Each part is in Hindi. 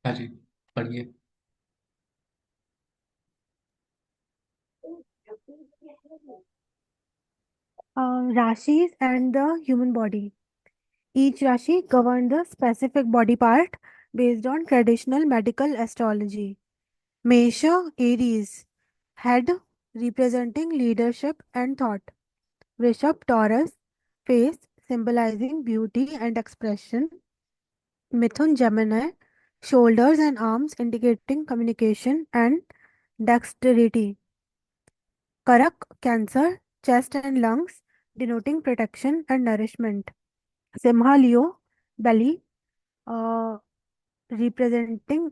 हाँ जी, पढ़िए। Rashis and the human body. Each Rashi governed the specific body part based on traditional medical astrology. Mesha, Aries, head representing leadership and thought. Vrishabh, Taurus, face symbolizing beauty and expression. Mithun, Gemini, shoulders and arms indicating communication and dexterity. Karak, Cancer, chest and lungs denoting protection and nourishment. Simha, Leo, belly, uh, representing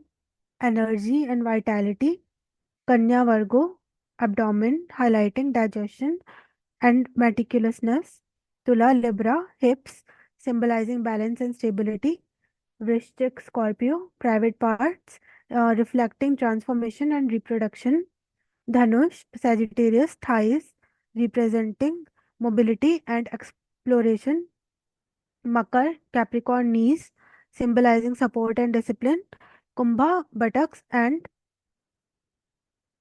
energy and vitality. Kanya, Virgo, abdomen, highlighting digestion and meticulousness. Tula, Libra, hips, symbolizing balance and stability. Vrishchik, Scorpio, private parts, reflecting transformation and reproduction. Dhanush, Sagittarius, thighs, representing mobility and exploration. Makar, Capricorn, knees, symbolizing support and discipline. Kumbha, buttocks and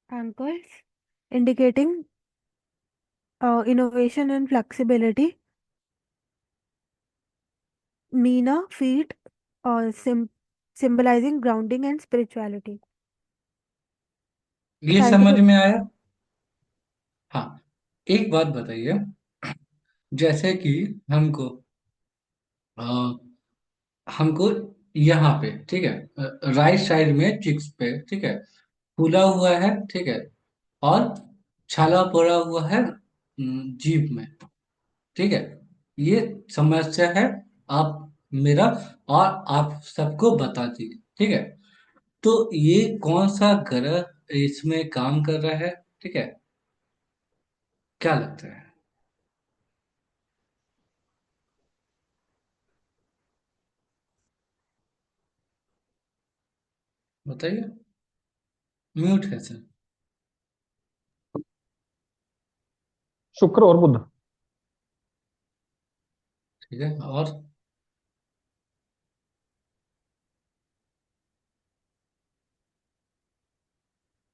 ankles, indicating innovation and flexibility. Meena, feet, symbolizing grounding and spirituality. ये समझ Scientific. में आया? हाँ। एक बात बताइए, जैसे कि हमको अ, हमको यहाँ पे, ठीक है, राइट साइड में चिक्स पे, ठीक है, फूला हुआ है, ठीक है, और छाला पड़ा हुआ है जीभ में, ठीक है। ये समस्या है। आप मेरा और आप सबको बता दीजिए, ठीक है। तो ये कौन सा ग्रह इसमें काम कर रहा है, ठीक है, क्या लगता है? बताइए। म्यूट है सर। शुक्र और बुध। ठीक है, और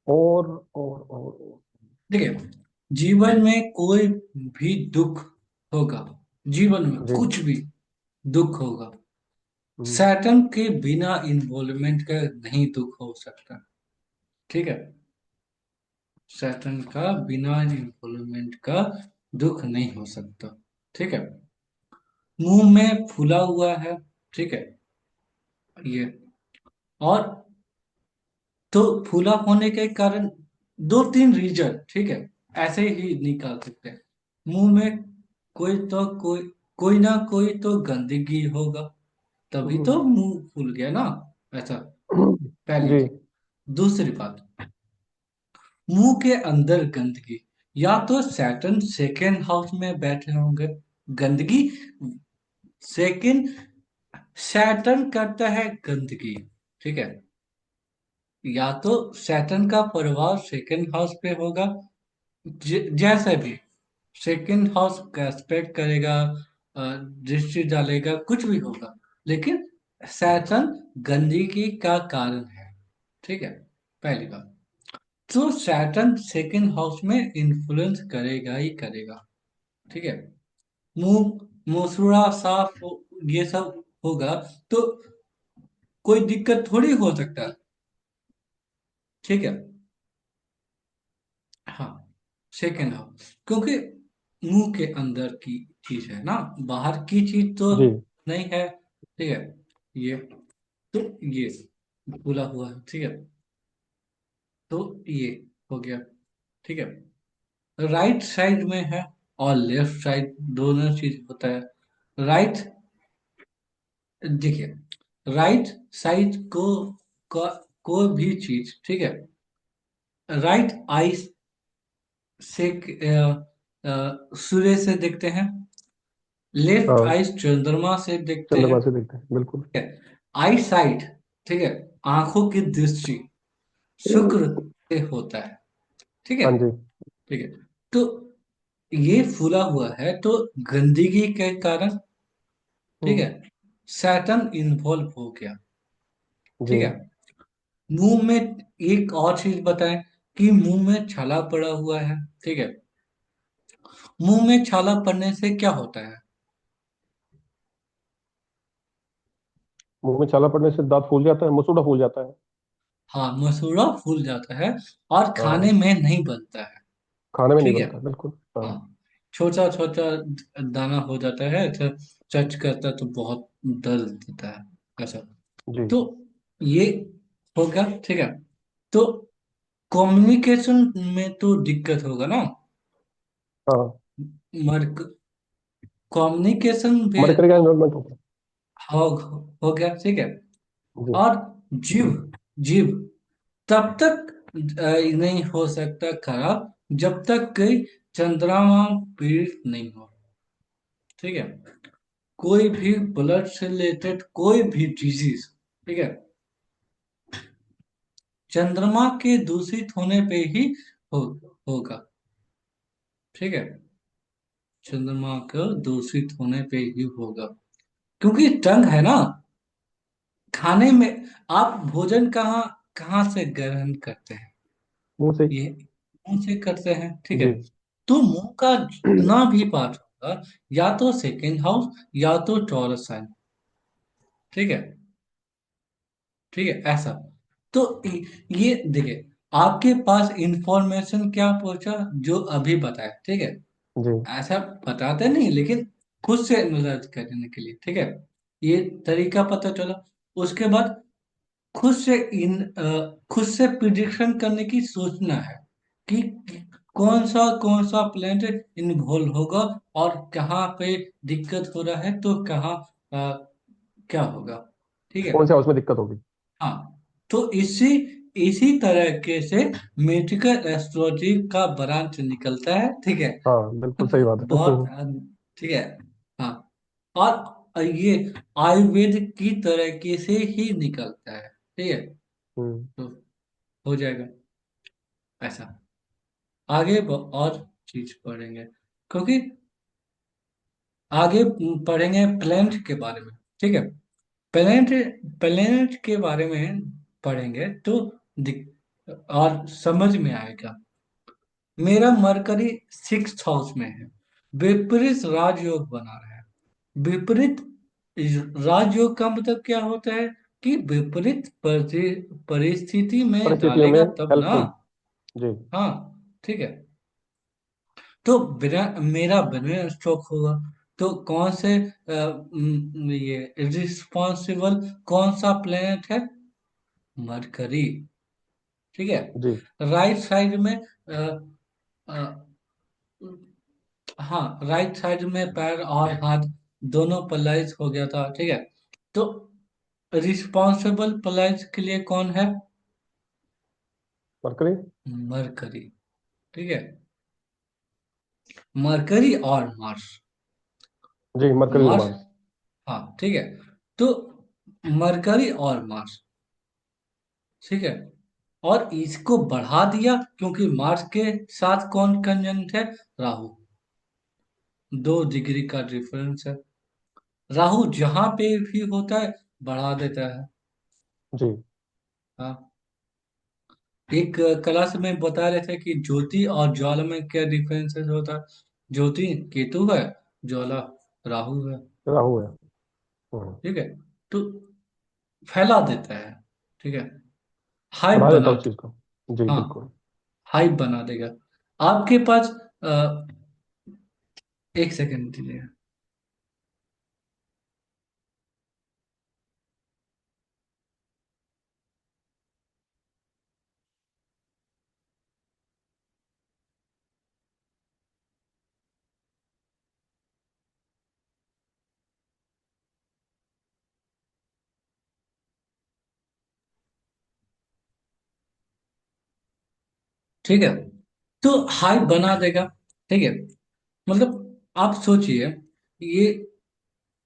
और ठीक है, जीवन में कोई भी दुख होगा, जीवन में जी। कुछ भी दुख होगा, हम्म, सैटर्न के बिना इन्वॉल्वमेंट का नहीं दुख हो सकता, ठीक है। सैटर्न का बिना इन्वॉल्वमेंट का दुख नहीं हो सकता, ठीक है। मुंह में फूला हुआ है, ठीक है, ये, और तो फूला होने के कारण दो तीन रीजन, ठीक है, ऐसे ही निकाल सकते हैं। मुंह में कोई ना कोई तो गंदगी होगा, तभी तो हम्म, मुंह फूल गया ना, ऐसा। पहली जी। बात। दूसरी बात, मुंह के अंदर गंदगी, या तो सैटर्न सेकेंड हाउस में बैठे होंगे। गंदगी, सेकेंड, सैटर्न करता है गंदगी, ठीक है। या तो सैटर्न का प्रभाव सेकेंड हाउस पे होगा, जैसे भी सेकेंड हाउस का एस्पेक्ट करेगा, दृष्टि डालेगा, कुछ भी होगा, लेकिन सैटर्न गंदगी का कारण है, ठीक है। पहली बात, तो सैटर्न सेकेंड हाउस में इन्फ्लुएंस करेगा ही करेगा, ठीक है। मुंह मसूड़ा साफ ये सब होगा तो कोई दिक्कत थोड़ी हो सकता है, ठीक है। हाँ, सेकेंड हाउस, क्योंकि मुंह के अंदर की चीज है ना, बाहर की चीज तो जी। नहीं है, ठीक है। ये, तो ये खुला हुआ है, ठीक है। तो ये हो गया, ठीक है। राइट साइड में है और लेफ्ट साइड दोनों चीज होता है। राइट, देखिए, राइट साइड कोई भी चीज, ठीक है, राइट आई से सूर्य से देखते हैं, लेफ्ट हाँ, आई चंद्रमा से देखते हैं, चंद्रमा से देखते हैं बिल्कुल। ठीक है। आई साइट, ठीक है, आंखों की दृष्टि शुक्र से होता है, ठीक है, हाँ जी। ठीक है। तो ये फूला हुआ है तो गंदगी के कारण, ठीक है, हम्म, सैटर्न इन्वॉल्व हो गया, जी। ठीक है। मुंह में एक और चीज बताएं कि मुंह में छाला पड़ा हुआ है, ठीक है। मुंह में छाला पड़ने से क्या होता है? मुंह में छाला पड़ने से दांत फूल जाता है, मसूड़ा फूल जाता है। हाँ, मसूड़ा फूल जाता है और खाने हाँ, में नहीं बनता है, खाने में नहीं ठीक है। बनता, बिल्कुल। हाँ। हाँ, छोटा छोटा दाना हो जाता है तो टच करता है तो बहुत दर्द देता है, ऐसा। जी। तो ये हो गया, ठीक है। तो कम्युनिकेशन में तो दिक्कत होगा ना। हाँ, मर्क कम्युनिकेशन में मरकरी का इन्वॉल्वमेंट होता हो, हो गया, ठीक है। है। जी। और जीव जीव तब तक नहीं हो सकता खराब जब तक कोई चंद्रमा पीड़ित नहीं हो, ठीक है। कोई भी ब्लड से रिलेटेड कोई भी डिजीज, ठीक है, चंद्रमा के दूषित होने पे ही हो, होगा, ठीक है। चंद्रमा का दूषित होने पे ही होगा, क्योंकि टंग है ना। खाने में आप भोजन कहाँ कहाँ से ग्रहण करते हैं? मुंह से। ये मुंह से करते हैं, ठीक है। जी। तो मुंह का जितना भी पार्ट होगा, या तो सेकेंड हाउस या तो टॉरस साइन, ठीक है, ठीक है, ऐसा। तो ये देखिए, आपके पास इंफॉर्मेशन क्या पहुंचा जो अभी बताया, ठीक है। जी। ऐसा बताते नहीं, लेकिन खुद से एनालाइज करने के लिए, ठीक है, ये तरीका पता चला। उसके बाद खुद से प्रिडिक्शन करने की सोचना है कि कौन सा प्लेनेट इन्वॉल्व होगा और कहाँ पे दिक्कत हो रहा है, तो कहाँ क्या होगा, ठीक है। कौन से हाउस में दिक्कत होगी? हाँ, तो इसी इसी तरीके से मेडिकल एस्ट्रोलॉजी का ब्रांच निकलता है, ठीक है। हाँ, बिल्कुल सही बात है। बहुत ठीक है। हाँ, और ये आयुर्वेद की तरीके से ही निकलता है, ठीक है। हम्म। तो हो जाएगा ऐसा। आगे और चीज पढ़ेंगे, क्योंकि आगे पढ़ेंगे प्लेनेट के बारे में, ठीक है। प्लेनेट प्लेनेट के बारे में पढ़ेंगे तो और समझ में आएगा। मेरा मरकरी सिक्स हाउस में है, विपरीत राजयोग बना रहा है। विपरीत राजयोग का मतलब क्या होता है कि विपरीत परिस्थिति में परिस्थितियों में डालेगा तब ना। हेल्पफुल। जी। हाँ, ठीक है। तो मेरा ब्रेन स्ट्रोक होगा तो कौन से ये रिस्पॉन्सिबल कौन सा प्लेनेट है? मरकरी, ठीक है। जी। राइट साइड में अ, हाँ, राइट साइड में पैर और हाथ दोनों पलाइज हो गया था, ठीक है। तो रिस्पॉन्सिबल पलाइज के लिए कौन है? मरकरी। मरकरी, ठीक है। मरकरी और मार्स। जी, मरकरी और मार्स, मार्स। हाँ, ठीक है। तो मरकरी और मार्स, ठीक है। और इसको बढ़ा दिया क्योंकि मार्स के साथ कौन कंजंक्ट है? राहु। 2 डिग्री का डिफरेंस है। राहु जहां पे भी होता है बढ़ा देता है। जी। हाँ, एक क्लास में बता रहे थे कि ज्योति और ज्वाला में क्या डिफरेंसेस होता है। ज्योति केतु है, ज्वाला राहु है, राहु है। ठीक है। तो फैला देता है, ठीक है, हाइप बढ़ा देता बना है उस चीज को। जी, हाँ, बिल्कुल। हाइप बना देगा। आपके पास एक सेकंड दीजिए। ठीक है, तो हाइप बना देगा, ठीक है। मतलब आप सोचिए, ये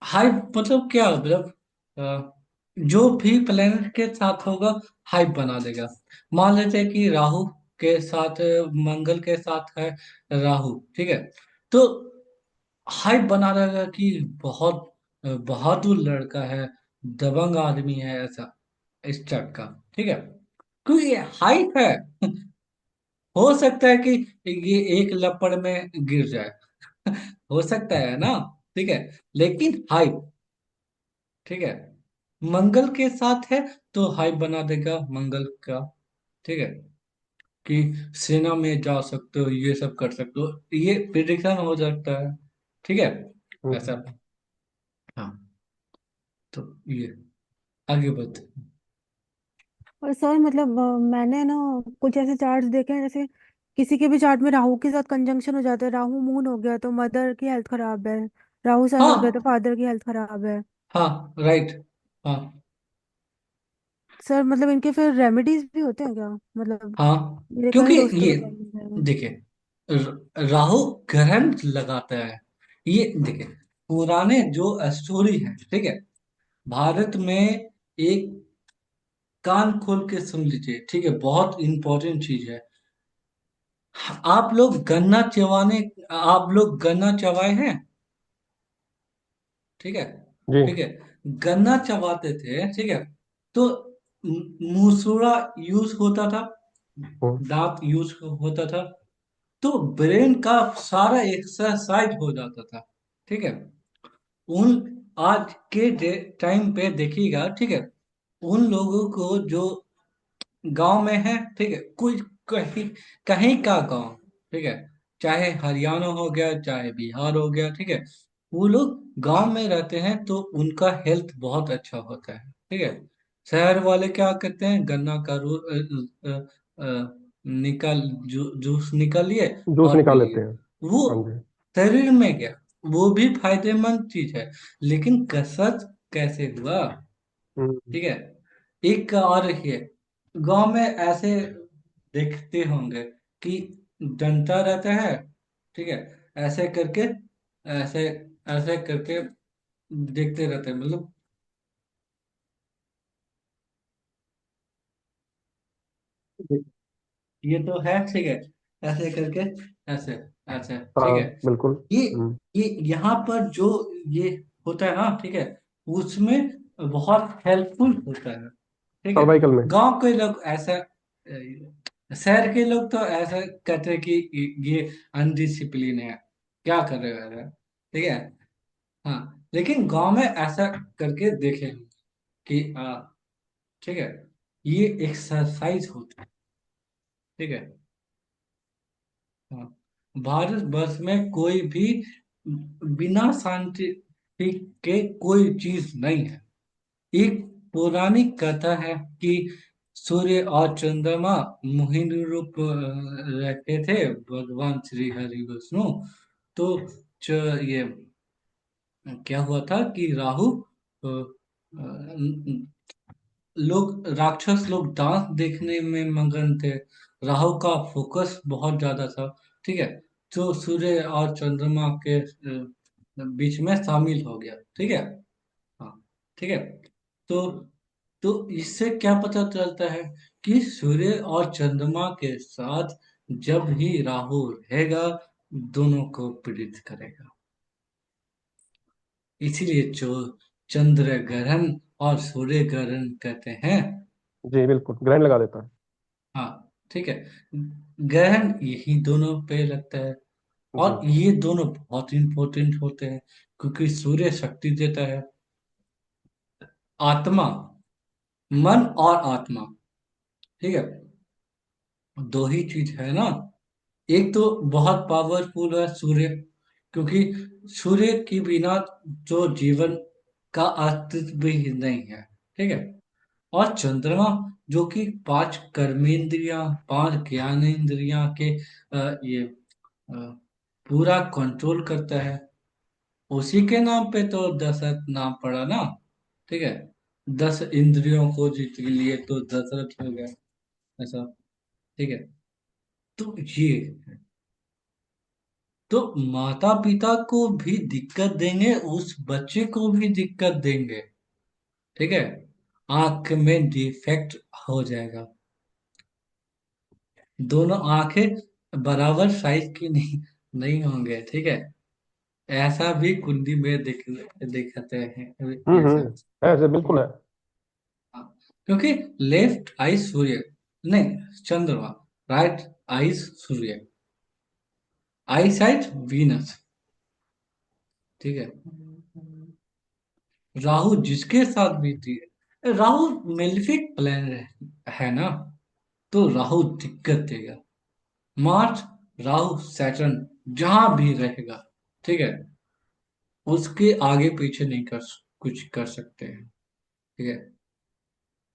हाइप मतलब क्या, मतलब जो भी प्लेनेट के साथ होगा हाइप बना देगा। मान लेते हैं कि राहु के साथ मंगल के साथ है राहु, ठीक है। तो हाइप बना देगा कि बहुत बहादुर लड़का है, दबंग आदमी है, ऐसा इस टाइप का, ठीक है। क्योंकि ये हाइप है। हो सकता है कि ये एक लपड़ में गिर जाए। हो सकता है ना। ठीक है। लेकिन हाइप, ठीक है, मंगल के साथ है तो हाइप बना देगा मंगल का। ठीक है। कि सेना में जा सकते हो, ये सब कर सकते हो, ये प्रिडिक्शन हो सकता है। ठीक है। ऐसा। हम्म। हाँ। तो ये आगे बढ़ते हैं। और सर मतलब मैंने ना कुछ ऐसे चार्ट्स देखे हैं, जैसे किसी के भी चार्ट में राहु के साथ कंजंक्शन हो जाता है, राहु मून हो गया तो मदर की हेल्थ खराब है, राहु सन हो गया तो हाँ। फादर की हेल्थ खराब है। हाँ। राइट। हाँ। सर मतलब इनके फिर रेमेडीज भी होते हैं क्या, मतलब हाँ। मेरे क्योंकि कई दोस्तों ये के साथ में है। देखिए, राहु ग्रहण लगाता है। ये देखिए, पुराने जो स्टोरी है, ठीक है, भारत में, एक कान खोल के सुन लीजिए, ठीक है, बहुत इंपॉर्टेंट चीज है। आप लोग गन्ना चबाने, आप लोग गन्ना चबाए हैं? ठीक है। जी। ठीक है। गन्ना चबाते थे, ठीक है, तो मुसुड़ा यूज होता था, हम्म। दांत यूज होता था, तो ब्रेन का सारा एक्सरसाइज हो जाता था। ठीक है। उन आज के टाइम पे देखिएगा, ठीक है, उन लोगों को जो गांव में है, ठीक है, कुछ कहीं कहीं का गांव, ठीक है, चाहे हरियाणा हो गया, चाहे बिहार हो गया, ठीक है, वो लोग गांव में रहते हैं तो उनका हेल्थ बहुत अच्छा होता है। ठीक है। शहर वाले क्या करते हैं, गन्ना का निकाल, जूस निकाल लिए जूस और पी निकाल लिए। लेते हैं। वो हाँ जी। शरीर में गया, वो भी फायदेमंद चीज है, लेकिन कसरत कैसे हुआ? हम्म। ठीक है। एक और है, गांव में ऐसे देखते होंगे कि डंडा रहता है, ठीक है, ऐसे करके, ऐसे ऐसे करके देखते रहते हैं, मतलब जी। ये तो है, ठीक है, ऐसे करके, ऐसे, ऐसे, ठीक हाँ है। बिल्कुल। ये हम्म। ये यहाँ पर जो ये होता है ना, ठीक है, उसमें बहुत हेल्पफुल होता है। ठीक है। सर्वाइकल में। गांव के लोग ऐसा, शहर के लोग तो ऐसा कहते हैं कि ये अनडिसिप्लिन है, क्या कर रहे हो यार? ठीक है। हाँ। लेकिन गांव में ऐसा करके देखे हैं कि ठीक है, ये एक्सरसाइज होता है। ठीक है। हाँ। भारत वर्ष में कोई भी बिना साइंटिफिक के कोई चीज नहीं है। एक पौराणिक कथा है कि सूर्य और चंद्रमा मोहिनी रूप रखे थे भगवान श्री हरि विष्णु। तो ये क्या हुआ था कि राहु, लोग, राक्षस लोग डांस देखने में मगन थे, राहु का फोकस बहुत ज्यादा था। ठीक है। जो सूर्य और चंद्रमा के बीच में शामिल हो गया। ठीक है। हाँ। ठीक है। तो इससे क्या पता चलता है कि सूर्य और चंद्रमा के साथ जब ही राहु रहेगा, दोनों को पीड़ित करेगा। इसीलिए जो चंद्र ग्रहण और सूर्य ग्रहण कहते हैं। जी बिल्कुल, ग्रहण लगा देता है। हाँ। ठीक है। ग्रहण यही दोनों पे लगता है, जी। और ये दोनों बहुत इंपॉर्टेंट होते हैं, क्योंकि सूर्य शक्ति देता है, आत्मा, मन और आत्मा। ठीक है। दो ही चीज है ना। एक तो बहुत पावरफुल है सूर्य, क्योंकि सूर्य के बिना जो जीवन का अस्तित्व ही नहीं है। ठीक है। और चंद्रमा, जो कि पांच कर्मेंद्रियां, पांच ज्ञानेंद्रियां के ये पूरा कंट्रोल करता है। उसी के नाम पे तो दशरथ नाम पड़ा ना। ठीक है। 10 इंद्रियों को जीत लिए तो दशरथ हो गया, ऐसा। ठीक है। तो ये, तो माता पिता को भी दिक्कत देंगे, उस बच्चे को भी दिक्कत देंगे। ठीक है। आंख में डिफेक्ट हो जाएगा, दोनों आंखें बराबर साइज की नहीं नहीं होंगे। ठीक है। ऐसा भी कुंडली में दिखाते हैं ये सब। ऐसे बिल्कुल है। हाँ। क्योंकि लेफ्ट आई सूर्य, नहीं, चंद्रमा। राइट। आइस सूर्य। आई साइट वीनस। ठीक है। राहु जिसके साथ बीती है, राहु मेलिफिक प्लान है ना, तो राहु दिक्कत देगा। मार्स, राहु सैटर्न जहां भी रहेगा, ठीक है, उसके आगे पीछे नहीं कर कुछ कर सकते हैं। ठीक है,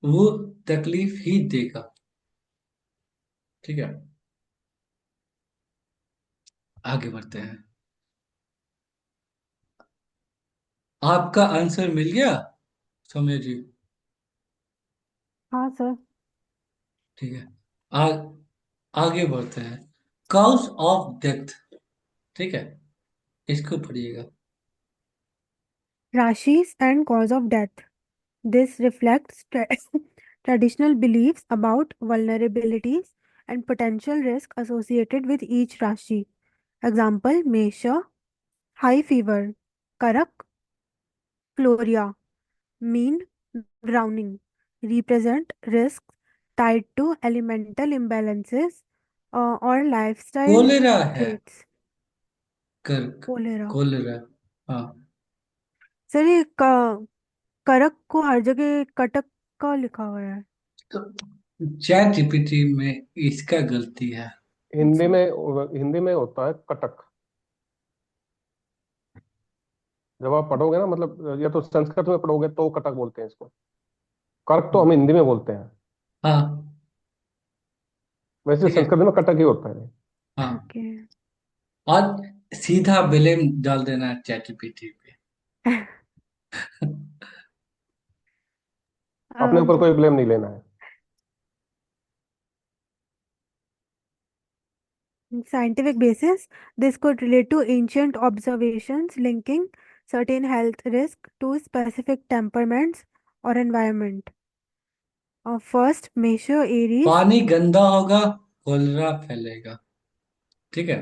वो तकलीफ ही देगा। ठीक है, आगे बढ़ते हैं। आपका आंसर मिल गया सौम्य जी? हाँ सर। ठीक है, आ, आगे बढ़ते हैं। Cows of death. ठीक है, इसको पढ़िएगा। Rashis and cause of death. This reflects traditional beliefs about vulnerabilities and potential risk associated with each Rashi. Example, Mesha, high fever. Karak, Floria, mean drowning. Represent risks tied to elemental imbalances or lifestyle cholera है। traits. कर्क। Cholera. कोलेरा। हाँ। सर ये करक को हर जगह कटक का लिखा हुआ है। तो चैट जीपीटी में इसका गलती है। हिंदी अच्छा। में, हिंदी में होता है कटक। जब आप पढ़ोगे ना, मतलब या तो संस्कृत में पढ़ोगे तो कटक बोलते हैं इसको। कर्क तो हम हिंदी में बोलते हैं। हाँ। वैसे ठीक है। संस्कृत में कटक ही होता है। हाँ। ओके। और सीधा ब्लेम डाल देना चैट जीपीटी पे। अपने ऊपर कोई ब्लेम नहीं लेना है। Scientific basis, this could relate to ancient observations linking certain health risk to specific temperaments or environment. First, measure Aries. पानी गंदा होगा, कोलेरा फैलेगा। ठीक है।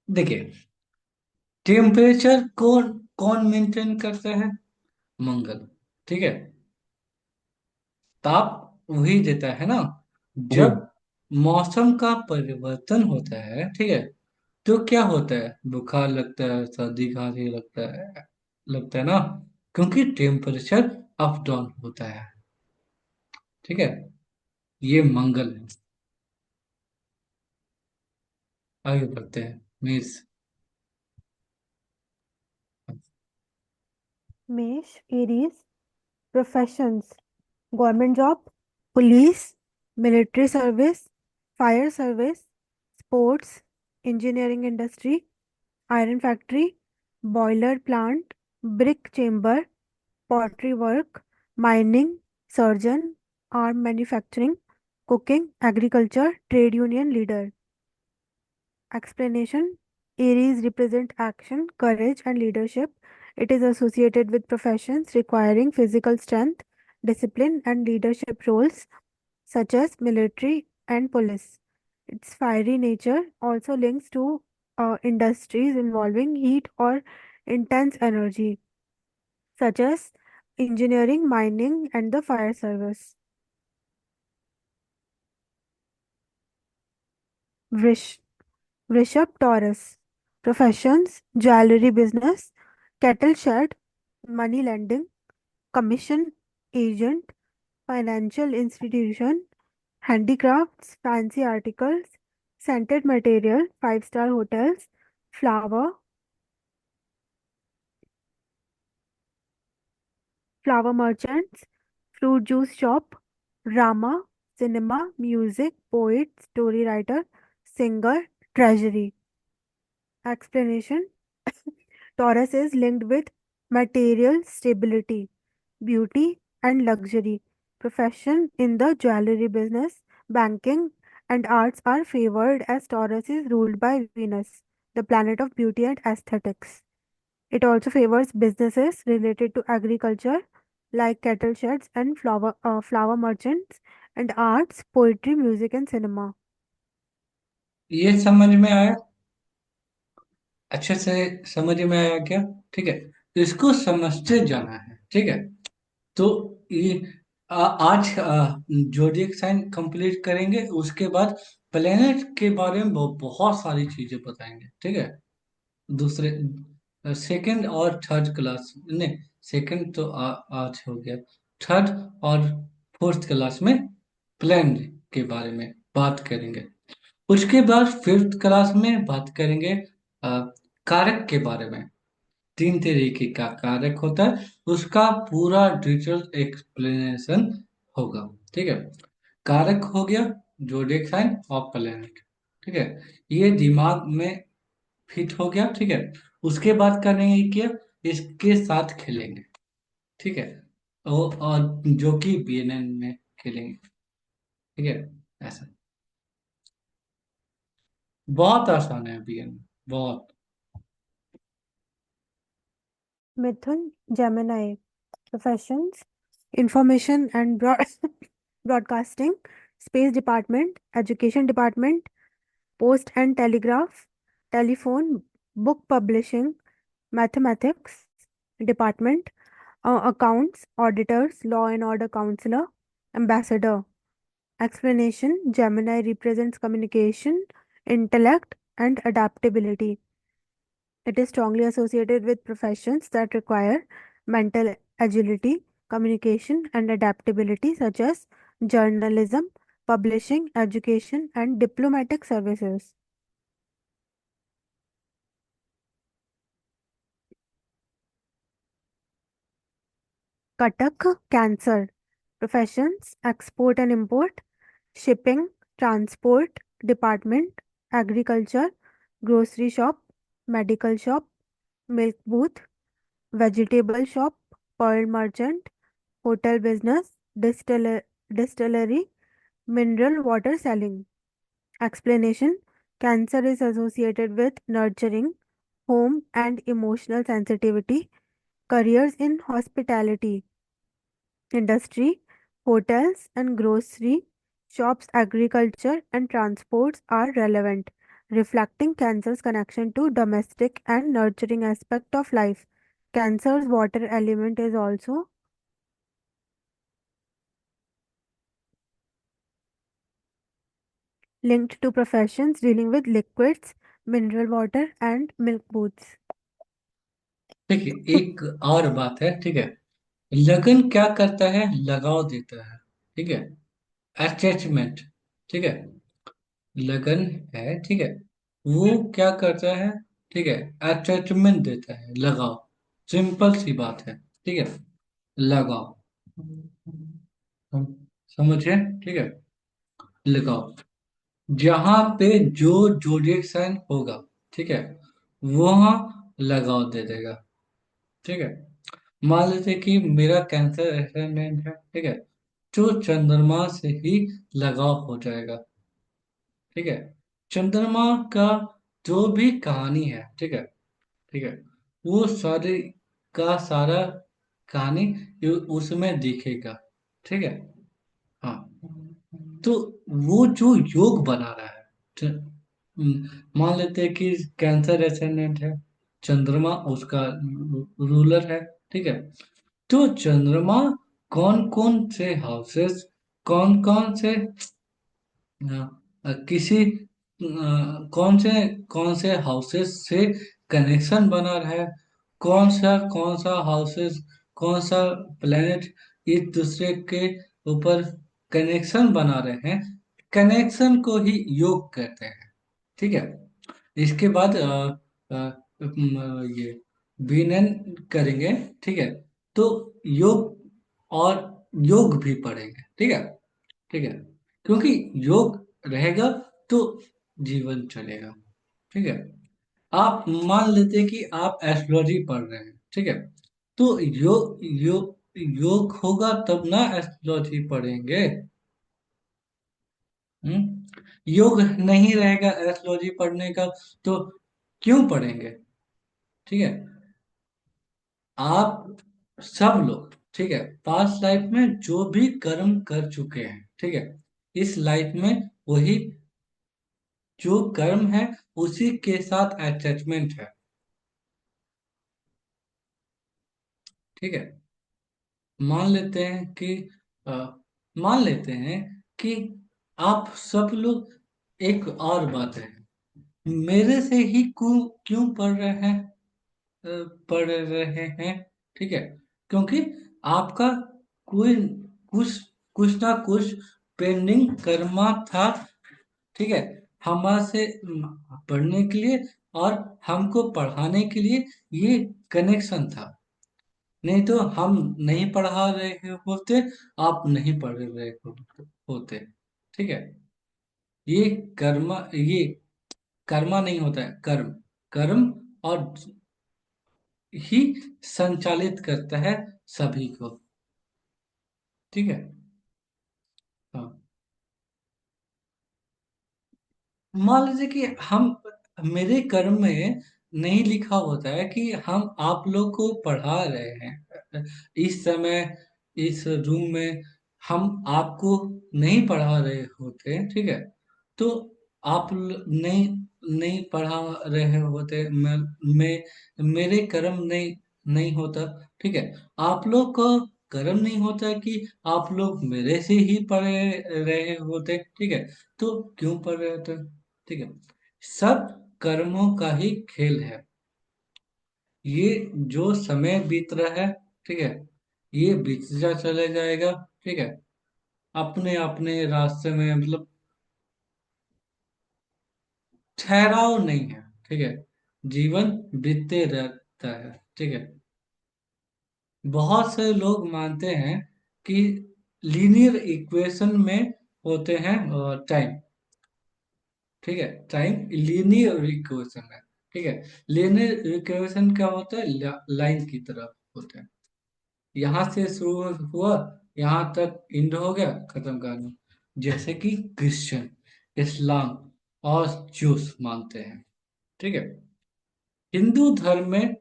देखिए, टेम्परेचर कौन कौन मेंटेन करता है? मंगल। ठीक है, ताप वही देता है ना। जी। जब मौसम का परिवर्तन होता है, ठीक है, तो क्या होता है? बुखार लगता है, सर्दी खांसी लगता है ना, क्योंकि टेम्परेचर अप डाउन होता है। ठीक है, ये मंगल है। आगे बढ़ते हैं। Means Mesh Aries. Professions. Government job, police, military service, fire service, sports, engineering industry, iron factory, boiler plant, brick chamber, pottery work, mining, surgeon, arm manufacturing, cooking, agriculture, trade union leader. Explanation. Aries represent action, courage, and leadership. It is associated with professions requiring physical strength, discipline, and leadership roles such as military and police. Its fiery nature also links to industries involving heat or intense energy, such as engineering, mining, and the fire service. Vrish, Rishabh Taurus. Professions: jewelry business, cattle shed, money lending, commission agent, financial institution, handicrafts, fancy articles, scented material, five-star hotels, flower, flower merchants, fruit juice shop, drama, cinema, music, poet, story writer, singer, treasury. Explanation. Taurus is linked with material stability, beauty, and luxury. Profession in the jewelry business, banking, and arts are favored as Taurus is ruled by Venus, the planet of beauty and aesthetics. It also favors businesses related to agriculture, like cattle sheds and flower merchants, and arts, poetry, music, and cinema. ये समझ में आया? अच्छे से समझ में आया क्या? ठीक है, तो इसको समझते जाना है। ठीक है, तो ये आज जोडियक साइन कंप्लीट करेंगे, उसके बाद प्लेनेट के बारे में बहुत सारी चीजें बताएंगे, ठीक है। दूसरे सेकंड और थर्ड क्लास, नहीं, सेकंड तो आज हो गया। थर्ड और फोर्थ क्लास में प्लान के बारे में बात करेंगे। उसके बाद फिफ्थ क्लास में बात करेंगे अ, कारक के बारे में। तीन तरीके का कारक होता है, उसका पूरा डिटेल एक्सप्लेनेशन होगा, ठीक है। कारक हो गया, जोडिएक साइन और प्लेनेट, ठीक है। ये दिमाग में फिट हो गया, ठीक है। उसके बाद करेंगे क्या, इसके साथ खेलेंगे, ठीक है। और जो कि बीएनएन में खेलेंगे, ठीक है। ऐसा बहुत आसान है बीएनएन, बहुत। Mithun, Gemini. Professions, Information and Broadcasting, Space Department, Education Department, Post and Telegraph, Telephone, Book Publishing, Mathematics Department, Accounts, Auditors, Law and Order Counselor, Ambassador. Explanation: Gemini represents communication, intellect, and adaptability. It is strongly associated with professions that require mental agility, communication, and adaptability, such as journalism, publishing, education, and diplomatic services. Katak, Cancer. Professions: export and import, shipping, transport, department, agriculture, grocery shop, medical shop, milk booth, vegetable shop, pearl merchant, hotel business, distillery, mineral water selling. Explanation: Cancer is associated with nurturing, home and emotional sensitivity, careers in hospitality, industry, hotels and grocery shops, agriculture, and transports are relevant, reflecting Cancer's connection to domestic and nurturing aspect of life. Cancer's water element is also linked to professions dealing with liquids, mineral water, and milk booths. देखिए, एक और बात है, ठीक है। लगन क्या करता है, लगाव देता है, ठीक है। अटैचमेंट, ठीक है। लगन है, ठीक है, वो क्या करता है, ठीक है, अटैचमेंट देता है, लगाव। सिंपल सी बात है, ठीक है। लगाव, समझिए, ठीक है। लगाव, जहां पे जो जोडिएक साइन होगा, ठीक है, वहां लगाव दे देगा, ठीक है। मान लेते कि मेरा कैंसर एसेंडेंट है, ठीक है, जो चंद्रमा से ही लगाव हो जाएगा, ठीक है। चंद्रमा का जो भी कहानी है, ठीक है, ठीक है, वो सारे का सारा कहानी उसमें दिखेगा, ठीक है। हाँ, तो वो जो योग बना रहा है, मान लेते हैं कि कैंसर एसेंडेंट है, चंद्रमा उसका रूलर है, ठीक है। तो चंद्रमा कौन कौन से हाउसेस, कौन कौन से किसी कौन से हाउसेस से कनेक्शन बना रहा है, कौन सा हाउसेस, कौन सा प्लेनेट एक दूसरे के ऊपर कनेक्शन बना रहे हैं, कनेक्शन को ही योग कहते हैं, ठीक है। इसके बाद ये बीनन करेंगे, ठीक है। तो योग और योग भी पढ़ेंगे, ठीक है, ठीक है। क्योंकि योग रहेगा तो जीवन चलेगा, ठीक है। आप मान लेते हैं कि आप एस्ट्रोलॉजी पढ़ रहे हैं, ठीक है। तो योग होगा तब ना एस्ट्रोलॉजी पढ़ेंगे। योग नहीं रहेगा एस्ट्रोलॉजी पढ़ने का, तो क्यों पढ़ेंगे, ठीक है। आप सब लोग, ठीक है, पास्ट लाइफ में जो भी कर्म कर चुके हैं, ठीक है, इस लाइफ में वही जो कर्म है उसी के साथ अटैचमेंट है, ठीक है। मान लेते हैं कि अ, मान लेते हैं कि आप सब लोग, एक और बात है, मेरे से ही क्यों क्यों पढ़ रहे हैं, पढ़ रहे हैं, ठीक है, क्योंकि आपका कोई कुछ कुछ ना कुछ पेंडिंग कर्मा था, ठीक है, हमारे से पढ़ने के लिए और हमको पढ़ाने के लिए, ये कनेक्शन था। नहीं तो हम नहीं पढ़ा रहे होते, आप नहीं पढ़ रहे होते, ठीक है। ये ये कर्मा नहीं होता है, कर्म। कर्म और ही संचालित करता है सभी को, ठीक है। हाँ, मान लीजिए कि हम, मेरे कर्म में नहीं लिखा होता है कि हम आप लोग को पढ़ा रहे हैं इस समय, इस रूम में हम आपको नहीं पढ़ा रहे होते, ठीक है। तो नहीं नहीं पढ़ा रहे होते, मैं मेरे कर्म नहीं नहीं होता, ठीक है। आप लोग को कर्म नहीं होता कि आप लोग मेरे से ही पढ़े रहे होते, ठीक है। तो क्यों पढ़ रहे थे, ठीक है। सब कर्मों का ही खेल है। ये जो समय बीत रहा है, ठीक है, ये बीतता चले जाएगा, ठीक है। अपने अपने रास्ते में, मतलब ठहराव नहीं है, ठीक है। जीवन बीतते रहता है, ठीक है। बहुत से लोग मानते हैं कि लीनियर इक्वेशन में होते हैं टाइम, ठीक है। टाइम लीनियर इक्वेशन है, ठीक है। लीनियर इक्वेशन क्या होता है, लाइन की तरह होता है। यहाँ से शुरू हुआ, यहाँ तक एंड हो गया, खत्म कहानी। जैसे कि क्रिश्चियन, इस्लाम और जूस मानते हैं, ठीक है। हिंदू धर्म में,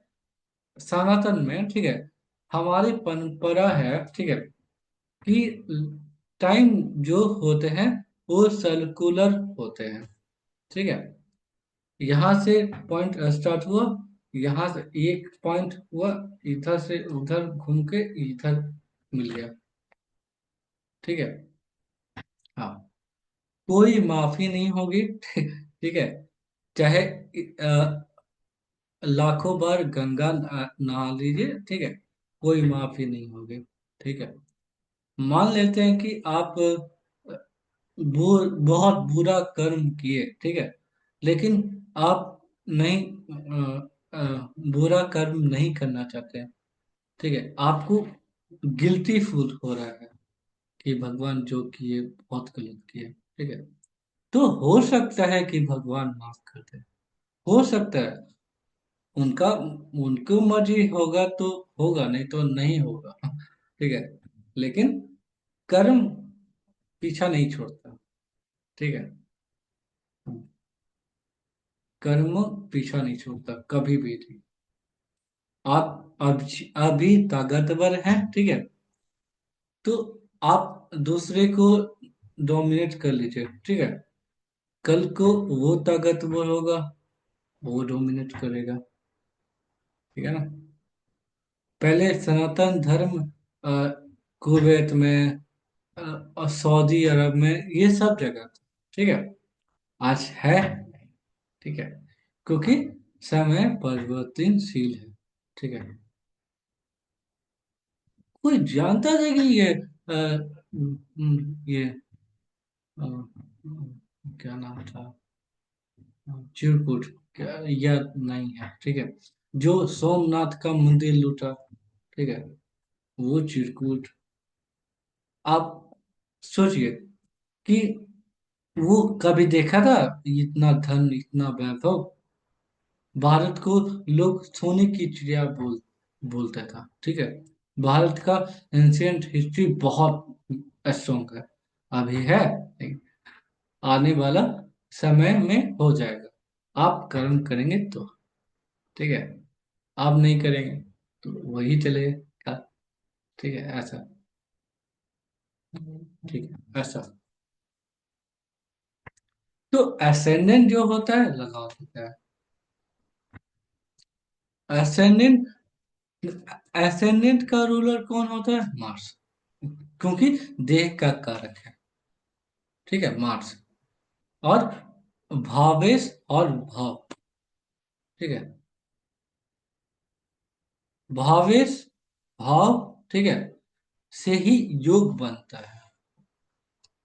सनातन में, ठीक है, हमारी परंपरा है, ठीक है, कि टाइम जो होते हैं वो सर्कुलर होते हैं, ठीक है। यहाँ से पॉइंट स्टार्ट हुआ, यहाँ से एक पॉइंट हुआ, इधर से उधर घूम के इधर मिल गया, ठीक है। हाँ, कोई माफी नहीं होगी ठीक है। चाहे लाखों बार गंगा नहा लीजिए, ठीक है, कोई माफी नहीं होगी, ठीक है। मान लेते हैं कि आप बहुत बुरा कर्म किए, ठीक है, लेकिन आप नहीं बुरा कर्म नहीं करना चाहते हैं, ठीक है। आपको गिल्टी फील हो रहा है कि भगवान जो किए बहुत गलत किए, ठीक है। तो हो सकता है कि भगवान माफ कर दे, हो सकता है, उनका उनको मर्जी होगा तो होगा, नहीं तो नहीं होगा ठीक है। लेकिन कर्म पीछा नहीं छोड़ता, ठीक है। कर्म पीछा नहीं छोड़ता कभी भी नहीं। आप अभी ताकतवर हैं, ठीक है, तो आप दूसरे को डोमिनेट कर लीजिए, ठीक है। कल को वो ताकतवर होगा, वो डोमिनेट करेगा, ठीक है ना। पहले सनातन धर्म अ, कुवैत में, और सऊदी अरब में, ये सब जगह था, ठीक है। आज है नहीं, ठीक है, क्योंकि समय परिवर्तनशील है, ठीक है। कोई जानता था कि ये अ, क्या नाम था, चिरकुट, क्या याद नहीं है, ठीक है, जो सोमनाथ का मंदिर लूटा, ठीक है, वो चिरकुट। आप सोचिए कि वो कभी देखा था इतना धन, इतना वैभव। भारत को लोग सोने की चिड़िया बोलता था, ठीक है। भारत का एंशियंट हिस्ट्री बहुत स्ट्रॉन्ग है, अभी है नहीं, आने वाला समय में हो जाएगा। आप कर्म करेंगे तो, ठीक है, आप नहीं करेंगे तो वही चलेगा, ठीक है, ऐसा, ठीक है, ऐसा। तो एसेंडेंट जो होता है लगाव होता है। एसेंडेंट एसेंडेंट का रूलर कौन होता है, मार्स। क्योंकि देह का कारक है, ठीक है, मार्स। और भावेश और भाव, ठीक है, भावेश, भाव, ठीक है, से ही योग बनता है,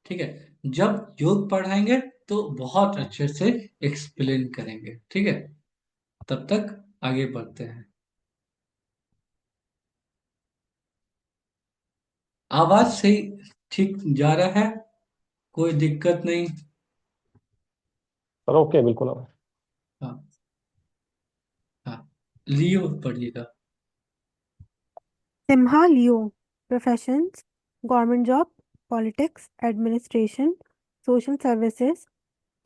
ठीक है। जब योग पढ़ाएंगे तो बहुत अच्छे से एक्सप्लेन करेंगे, ठीक है। तब तक आगे बढ़ते हैं। आवाज सही ठीक जा रहा है, कोई दिक्कत नहीं। सर ओके, बिल्कुल। हाँ, हाँ, लियो पढ़िएगा। Simha Leo. Professions: government job, politics, administration, social services,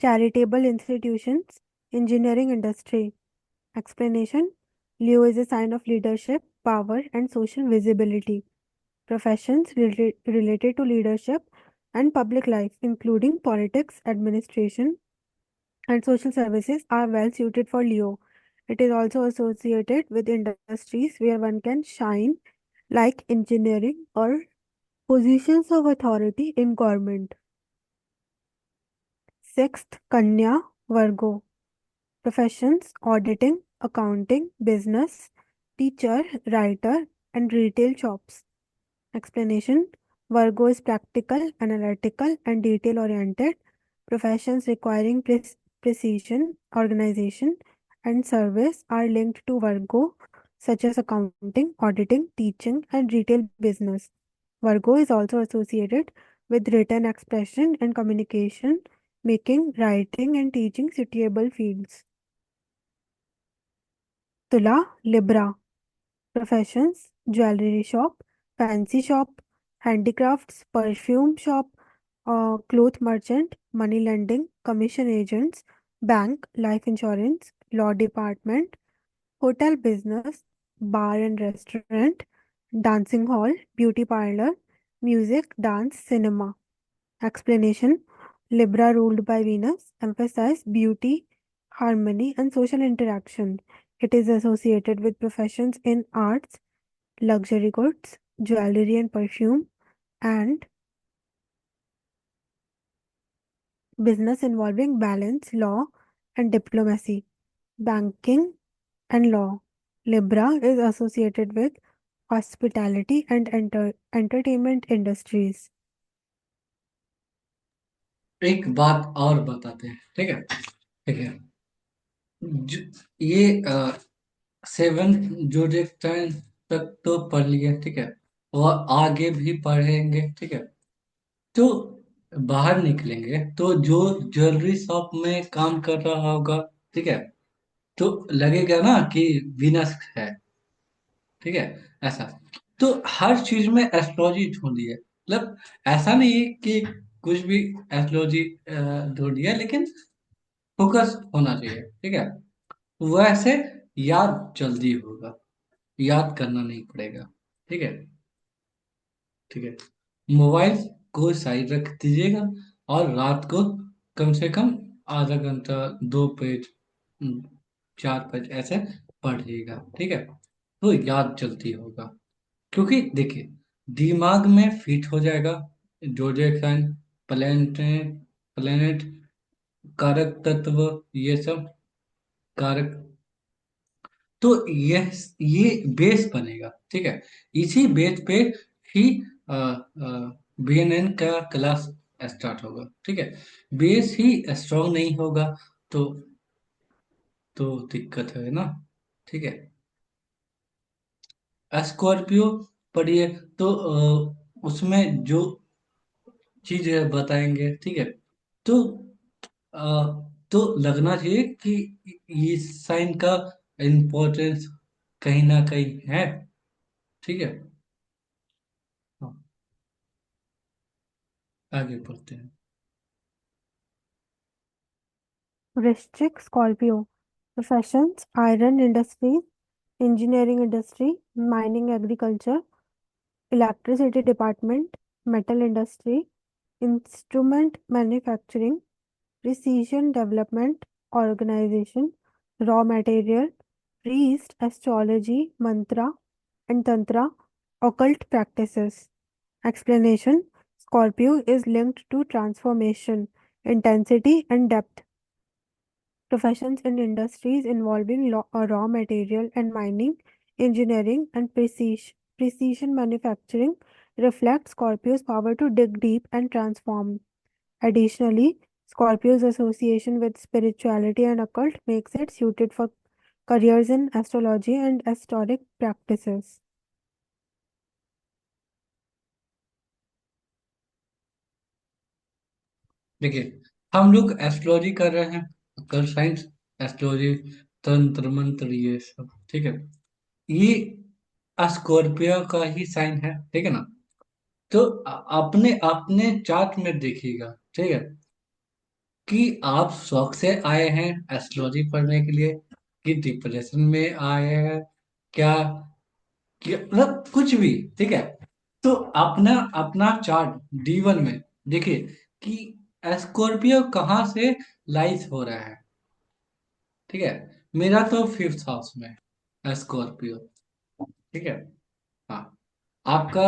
charitable institutions, engineering industry. Explanation: Leo is a sign of leadership, power, and social visibility. Professions related to leadership and public life, including politics, administration, and social services, are well suited for Leo. It is also associated with industries where one can shine, like engineering or positions of authority in government. Sixth, Kanya Vargo. Professions: auditing, accounting, business, teacher, writer, and retail shops. Explanation: Virgo is practical, analytical, and detail oriented. Professions requiring precision, organization, and service are linked to Virgo, such as accounting, auditing, teaching, and retail business. Virgo is also associated with written expression and communication, making writing and teaching suitable fields. Tula, Libra. Professions: jewelry shop, fancy shop, handicrafts, perfume shop, cloth merchant, money lending, commission agents, bank, life insurance, law department, hotel business, bar and restaurant, dancing hall, beauty parlor, music, dance, cinema. Explanation: Libra, ruled by Venus, emphasize beauty, harmony, and social interaction. It is associated with professions in arts, luxury goods, jewelry and perfume, and business involving balance, law, and diplomacy, banking, and law. Libra is associated with hospitality and entertainment industries. एक बात और बताते हैं, ठीक है, ठीक है। ये 7 जोडिएक साइन तक तो पढ़ लिए, ठीक है, और आगे भी पढ़ेंगे, ठीक है। तो बाहर निकलेंगे तो जो ज्वेलरी शॉप में काम कर रहा होगा, ठीक है, तो लगेगा ना कि वीनस है, ठीक है, ऐसा। तो हर चीज में एस्ट्रोलॉजी ढूंढी है, मतलब ऐसा नहीं है कि कुछ भी एस्ट्रोलॉजी ढूंढी है, लेकिन फोकस होना चाहिए, ठीक है। वैसे याद जल्दी होगा, याद करना नहीं पड़ेगा, ठीक है, ठीक है। मोबाइल को साइड रख दीजिएगा और रात को कम से कम आधा घंटा, 2 पेज, 4 पेज ऐसे पढ़िएगा, ठीक है। तो याद जल्दी होगा, क्योंकि देखिए दिमाग में फिट हो जाएगा। जोडिएक साइन, प्लेनेट, प्लेनेट, कारक तत्व, ये सब कारक, तो ये बेस बनेगा, ठीक है। इसी बेस पे ही बीएनएन का क्लास स्टार्ट होगा, ठीक है। बेस ही स्ट्रांग नहीं होगा तो दिक्कत है ना, ठीक है। स्कॉर्पियो पढ़िए, तो उसमें जो चीज बताएंगे, ठीक है, तो अ, तो लगना चाहिए कि इस साइन का इम्पोर्टेंस कहीं ना कहीं है, ठीक है। हाँ, आगे बढ़ते हैं। Wristchick, Scorpio. Professions: iron industries, engineering industry, mining agriculture, electricity department, metal industry, instrument manufacturing, precision development organization, raw material, priest, astrology, mantra and tantra, occult practices. Explanation: Scorpio is linked to transformation, intensity, and depth. Professions and industries involving raw material and mining, engineering, and precision manufacturing reflect Scorpio's power to dig deep and transform. Additionally, Scorpio's association with spirituality and occult makes it suited for careers in astrology and historic practices. देखिए, हम लोग एस्ट्रोलॉजी कर रहे हैं, कल साइंस, एस्ट्रोलॉजी, तंत्र मंत्र, ये सब, ठीक है। ये स्कॉर्पियो का ही साइन है, ठीक है ना। तो अपने अपने चार्ट में देखिएगा, ठीक है, कि आप शौक से आए हैं एस्ट्रोलॉजी पढ़ने के लिए, कि डिप्रेशन में आए हैं, क्या, मतलब कुछ भी, ठीक है। तो अपना अपना चार्ट D1 में देखिए कि स्कॉर्पियो कहाँ से लाइज हो रहा है, ठीक है। मेरा तो 5th हाउस में है स्कॉर्पियो, ठीक है। हाँ, आपका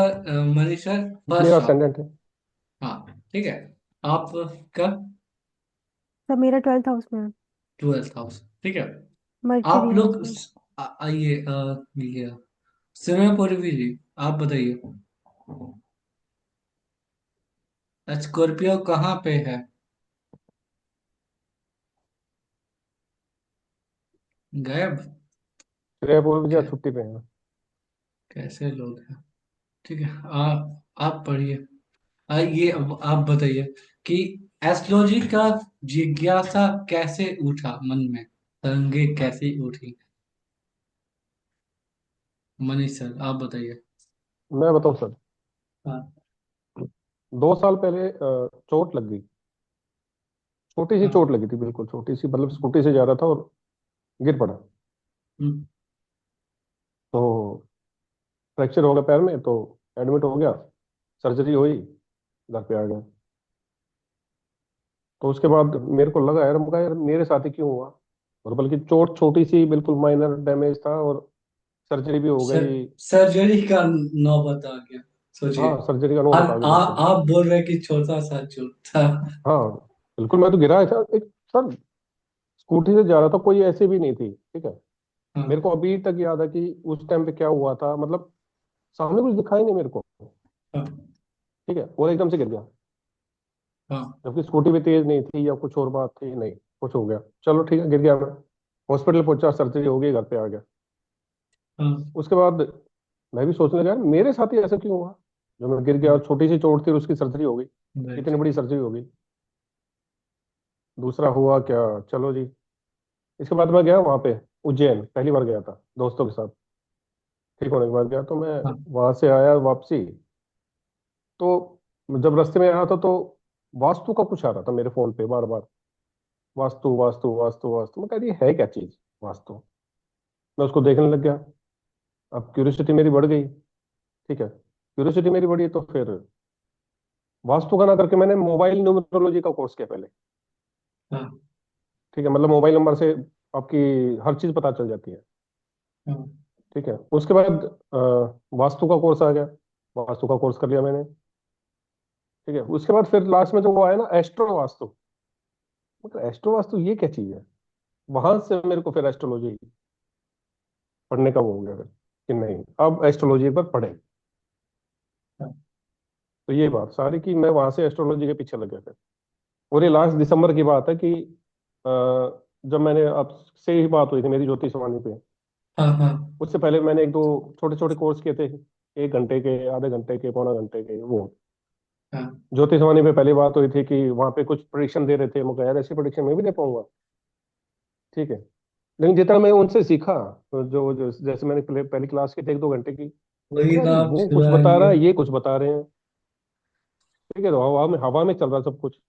मनीषा मेरा फर्स्ट हाउस। असेंडेंट है। हाँ, ठीक है। आपका सब मेरा 12th हाउस में है। 12th हाउस, ठीक है। आप मर्क्यूरी हाउस लोग में। आइए, ये समय पूर्वी जी, आप बताइए स्कॉर्पियो कहाँ पे है? गायब? श्रेया पूर्व जी आज कै, छुट्टी पे हैं। कैसे लोग हैं? ठीक है, आप पढ़िए। ये अब आप बताइए कि एस्ट्रोलॉजी का जिज्ञासा कैसे उठा मन में, तरंगे कैसे उठी? मनीष सर, आप बताइए। मैं बताऊं सर, हाँ। 2 साल पहले चोट लग गई। छोटी सी हाँ। चोट लगी थी, बिल्कुल छोटी सी, मतलब स्कूटी से जा रहा था और गिर पड़ा। हम्म। तो फ्रैक्चर हो गया पैर में, तो एडमिट हो गया, सर्जरी हुई, घर पे आ गया। तो उसके बाद मेरे को लगा यार, मुझे यार मेरे साथ ही क्यों हुआ। और बल्कि चोट छोटी सी, बिल्कुल माइनर डैमेज था, और सर्जरी भी हो सर, गई। सर्जरी का नौबत आ गया, सोचिए। हाँ, सर्जरी का नौबत आ गया, बिल्कुल। आप बोल रहे हैं कि छोटा सा चोट था। हाँ, बिल्कुल, मैं तो गिरा था एक, सर, स्कूटी से जा रहा था, कोई ऐसी भी नहीं थी, ठीक है। मेरे हाँ। को अभी तक याद है कि उस टाइम पे क्या हुआ था, मतलब सामने कुछ दिखाई नहीं मेरे को, हाँ। ठीक है, और एकदम से गिर गया। हाँ। जबकि स्कूटी भी तेज नहीं थी या कुछ और बात थी, नहीं, कुछ हो गया, चलो ठीक है, गिर गया मैं। हॉस्पिटल पहुंचा, सर्जरी हो गई, घर पे आ गया। हाँ। उसके बाद मैं भी सोचने लगा यार मेरे साथ ही ऐसा क्यों हुआ। जो मैं गिर गया, छोटी सी चोट थी और उसकी सर्जरी हो गई, राइट। इतनी बड़ी सर्जरी हो गई। दूसरा हुआ क्या, चलो जी। इसके बाद मैं गया वहां पे, उज्जैन, पहली बार गया था दोस्तों के साथ। ठीक होने के बाद गया, तो मैं हाँ। वहां से आया वापसी। तो जब रास्ते में आया था, तो वास्तु का कुछ आ रहा था मेरे फोन पे बार बार, वास्तु वास्तु वास्तु वास्तु। मैं कह रही है क्या चीज वास्तु। मैं उसको देखने लग गया। अब क्यूरियोसिटी मेरी बढ़ गई, ठीक है, क्यूरियोसिटी मेरी बढ़ी, तो फिर वास्तु का ना करके मैंने मोबाइल न्यूमरोलॉजी का कोर्स किया पहले। हाँ। ठीक है, मतलब मोबाइल नंबर से आपकी हर चीज पता चल जाती है। हाँ। ठीक है, उसके बाद वास्तु का कोर्स आ गया, वास्तु का कोर्स कर लिया मैंने। ठीक है, उसके बाद फिर लास्ट में जो वो आया ना, एस्ट्रो वास्तु। मतलब एस्ट्रो वास्तु ये क्या चीज है। वहां से मेरे को फिर एस्ट्रोलॉजी पढ़ने का वो हो गया फिर, कि नहीं, अब एस्ट्रोलॉजी एक बार पढ़े। हाँ। तो ये बात सारी की मैं वहां से एस्ट्रोलॉजी के पीछे लग गया फिर। और ये लास्ट दिसंबर की बात है कि अ, जब मैंने आपसे ही बात हुई थी मेरी ज्योतिष वाणी पे, हाँ। हाँ। उससे पहले मैंने एक दो छोटे छोटे कोर्स किए थे, 1 घंटे के, आधे घंटे के, पौना घंटे के, वो हाँ। ज्योतिष वाणी पे पहली बात हुई थी कि वहां पे कुछ प्रिडिक्शन दे रहे थे। मुझे यार ऐसी प्रिडिक्शन मैं भी दे पाऊंगा, ठीक है। लेकिन जितना मैं उनसे सीखा, तो जो जैसे मैंने पहली क्लास की थी 1-2 घंटे की, वही यार नाम वो कुछ बता रहा चुराएंगे। है, ये कुछ बता रहे हैं, ठीक है, तो हवा में चल रहा सब कुछ।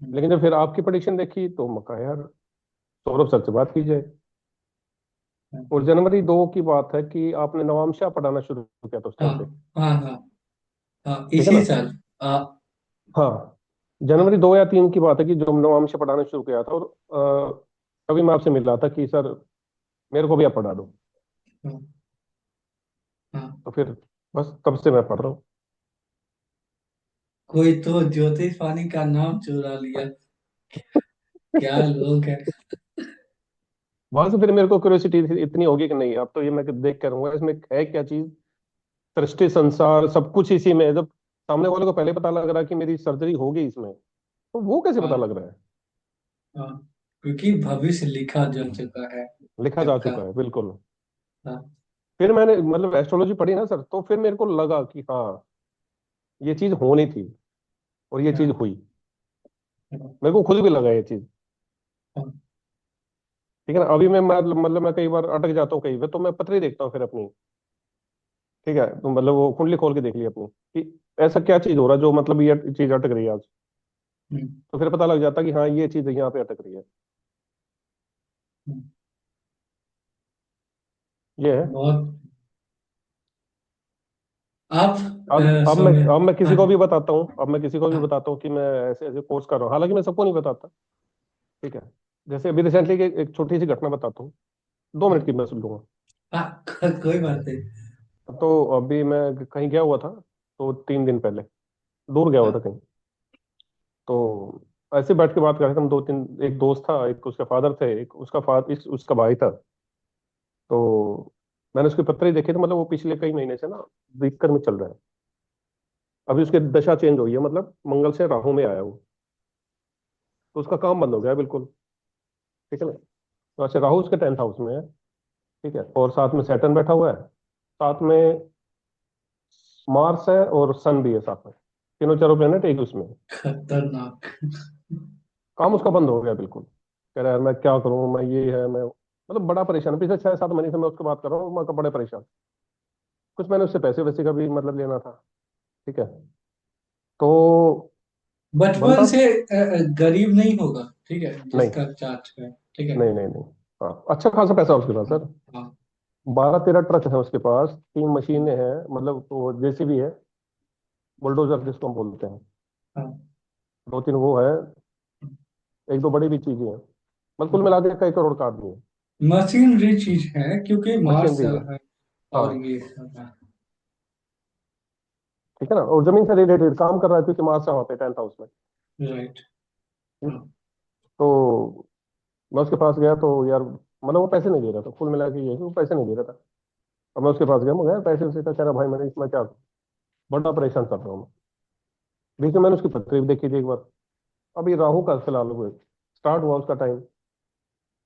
लेकिन जब फिर आपकी प्रेडिक्शन देखी, तो मैं कहा यार सौरभ सर से बात की जाए। और जनवरी 2 की बात है कि आपने नवांशा पढ़ाना शुरू किया था उस हाँ। टाइम पे, हाँ। हाँ। हाँ, ठीक है इसी ना। साल। हाँ, जनवरी 2 या 3 की बात है कि जो नवांशा पढ़ाना शुरू किया था। और तभी मैं आपसे मिल रहा था कि सर मेरे को भी आप पढ़ा दो। हाँ। हाँ। तो फिर बस तब से मैं पढ़ रहा हूँ। कोई तो ज्योतिष पानी का नाम चुरा लिया। क्या लोग हैं। वहां से फिर मेरे को क्यूरियोसिटी इतनी होगी कि नहीं, अब तो ये मैं देख कर रहूंगा इसमें है क्या चीज। सृष्टि संसार सब कुछ इसी में है। जब सामने वाले को पहले पता लग रहा है कि मेरी सर्जरी होगी इसमें, तो वो कैसे पता हाँ लग रहा है। हाँ, क्योंकि भविष्य लिखा जा चुका है लिखा जा सबका। चुका है बिल्कुल। हाँ फिर मैंने मतलब एस्ट्रोलॉजी पढ़ी ना सर, तो फिर मेरे को लगा कि हाँ ये चीज होनी थी, और ये चीज हाँ हुई। हाँ मेरे को खुद भी लगा ये चीज। हाँ ठीक है ना। अभी मैं मतलब मैं कई बार अटक जाता हूँ कहीं पे, तो मैं पत्री देखता हूँ फिर अपनी। ठीक है, तो मतलब वो कुंडली खोल के देख ली अपनी कि ऐसा क्या चीज हो रहा है जो मतलब ये चीज अटक रही है आज। हम्म, तो फिर पता लग जाता कि हाँ ये चीज यहाँ पे अटक रही है। हम्म, ये है। बहुत। आप अब समय। मैं किसी हाँ को भी बताता हूँ, अब मैं किसी को भी हाँ बताता हूँ कि मैं ऐसे ऐसे कोर्स कर रहा हूँ, हालांकि मैं सबको नहीं बताता। ठीक है। जैसे अभी रिसेंटली एक छोटी सी घटना बताता हूँ, 2 मिनट की मैं सुन लूंगा। हाँ, कोई बात नहीं। तो अभी मैं कहीं गया हुआ था, तो 3 दिन पहले दूर गया हुआ था हाँ कहीं। तो ऐसे बैठ के बात कर रहे थे हम 2-3, एक दोस्त था, एक उसके फादर थे, एक उसका उसका भाई था। तो मैंने उसकी पत्री देखी, तो मतलब वो पिछले कई महीने से ना दिक्कत में चल रहा है। अभी उसकी दशा चेंज हुई है, मतलब मंगल से राहु में आया वो। तो उसका काम बंद हो गया है बिल्कुल। ठीक है ना। तो अच्छा, राहु उसके 10th हाउस में है। ठीक है, और साथ में सैटर्न बैठा हुआ है, साथ में मार्स है, और सन भी है साथ में। तीनों चारों प्लेनेट एक ही उसमें है। खतरनाक। काम उसका बंद हो गया बिल्कुल। कह रहा है यार मैं क्या करूं, मैं ये है मैं मतलब बड़ा परेशान है। पिछले 6-7 महीने से मैं उसके बात कर रहा हूँ, मैं बड़े परेशान। कुछ मैंने उससे पैसे वैसे का भी मतलब लेना था। ठीक है। तो बचपन बंदा से गरीब नहीं होगा, ठीक है, नहीं, जिसका चार्ट है। ठीक है। नहीं, नहीं, नहीं। हाँ, अच्छा खासा पैसा है उसके पास हाँ सर। हाँ 12-13 ट्रक है उसके पास, 3 मशीनें हैं, मतलब वो जेसीबी है, बुलडोजर जिसको हम बोलते हैं। हाँ। 2-3 वो है, एक दो बड़ी भी चीजें हैं। मतलब कुल मिला के कई करोड़ का आदमी है। मशीनरी चीज है क्योंकि मार्स मशीनरी है। है। हाँ। और ये सब है। ठीक है ना, और जमीन से रिलेटेड काम कर रहा है क्योंकि मार्स है वहाँ पे 10th हाउस में। राइट। ठीक? हाँ तो मैं उसके पास गया तो यार मतलब वो पैसे नहीं दे रहा था, कुल मिला के ये है कि वो पैसे नहीं दे रहा था। अब मैं उसके पास गया, मैं यार पैसे उसे का कह रहा भाई मैंने इसमें क्या करूं? बड़ा परेशान कर रहा हूँ मैं। बीच में मैंने उसकी पत्री भी देखी थी एक बार। अभी राहु का फिलहाल हुए स्टार्ट हुआ उसका टाइम।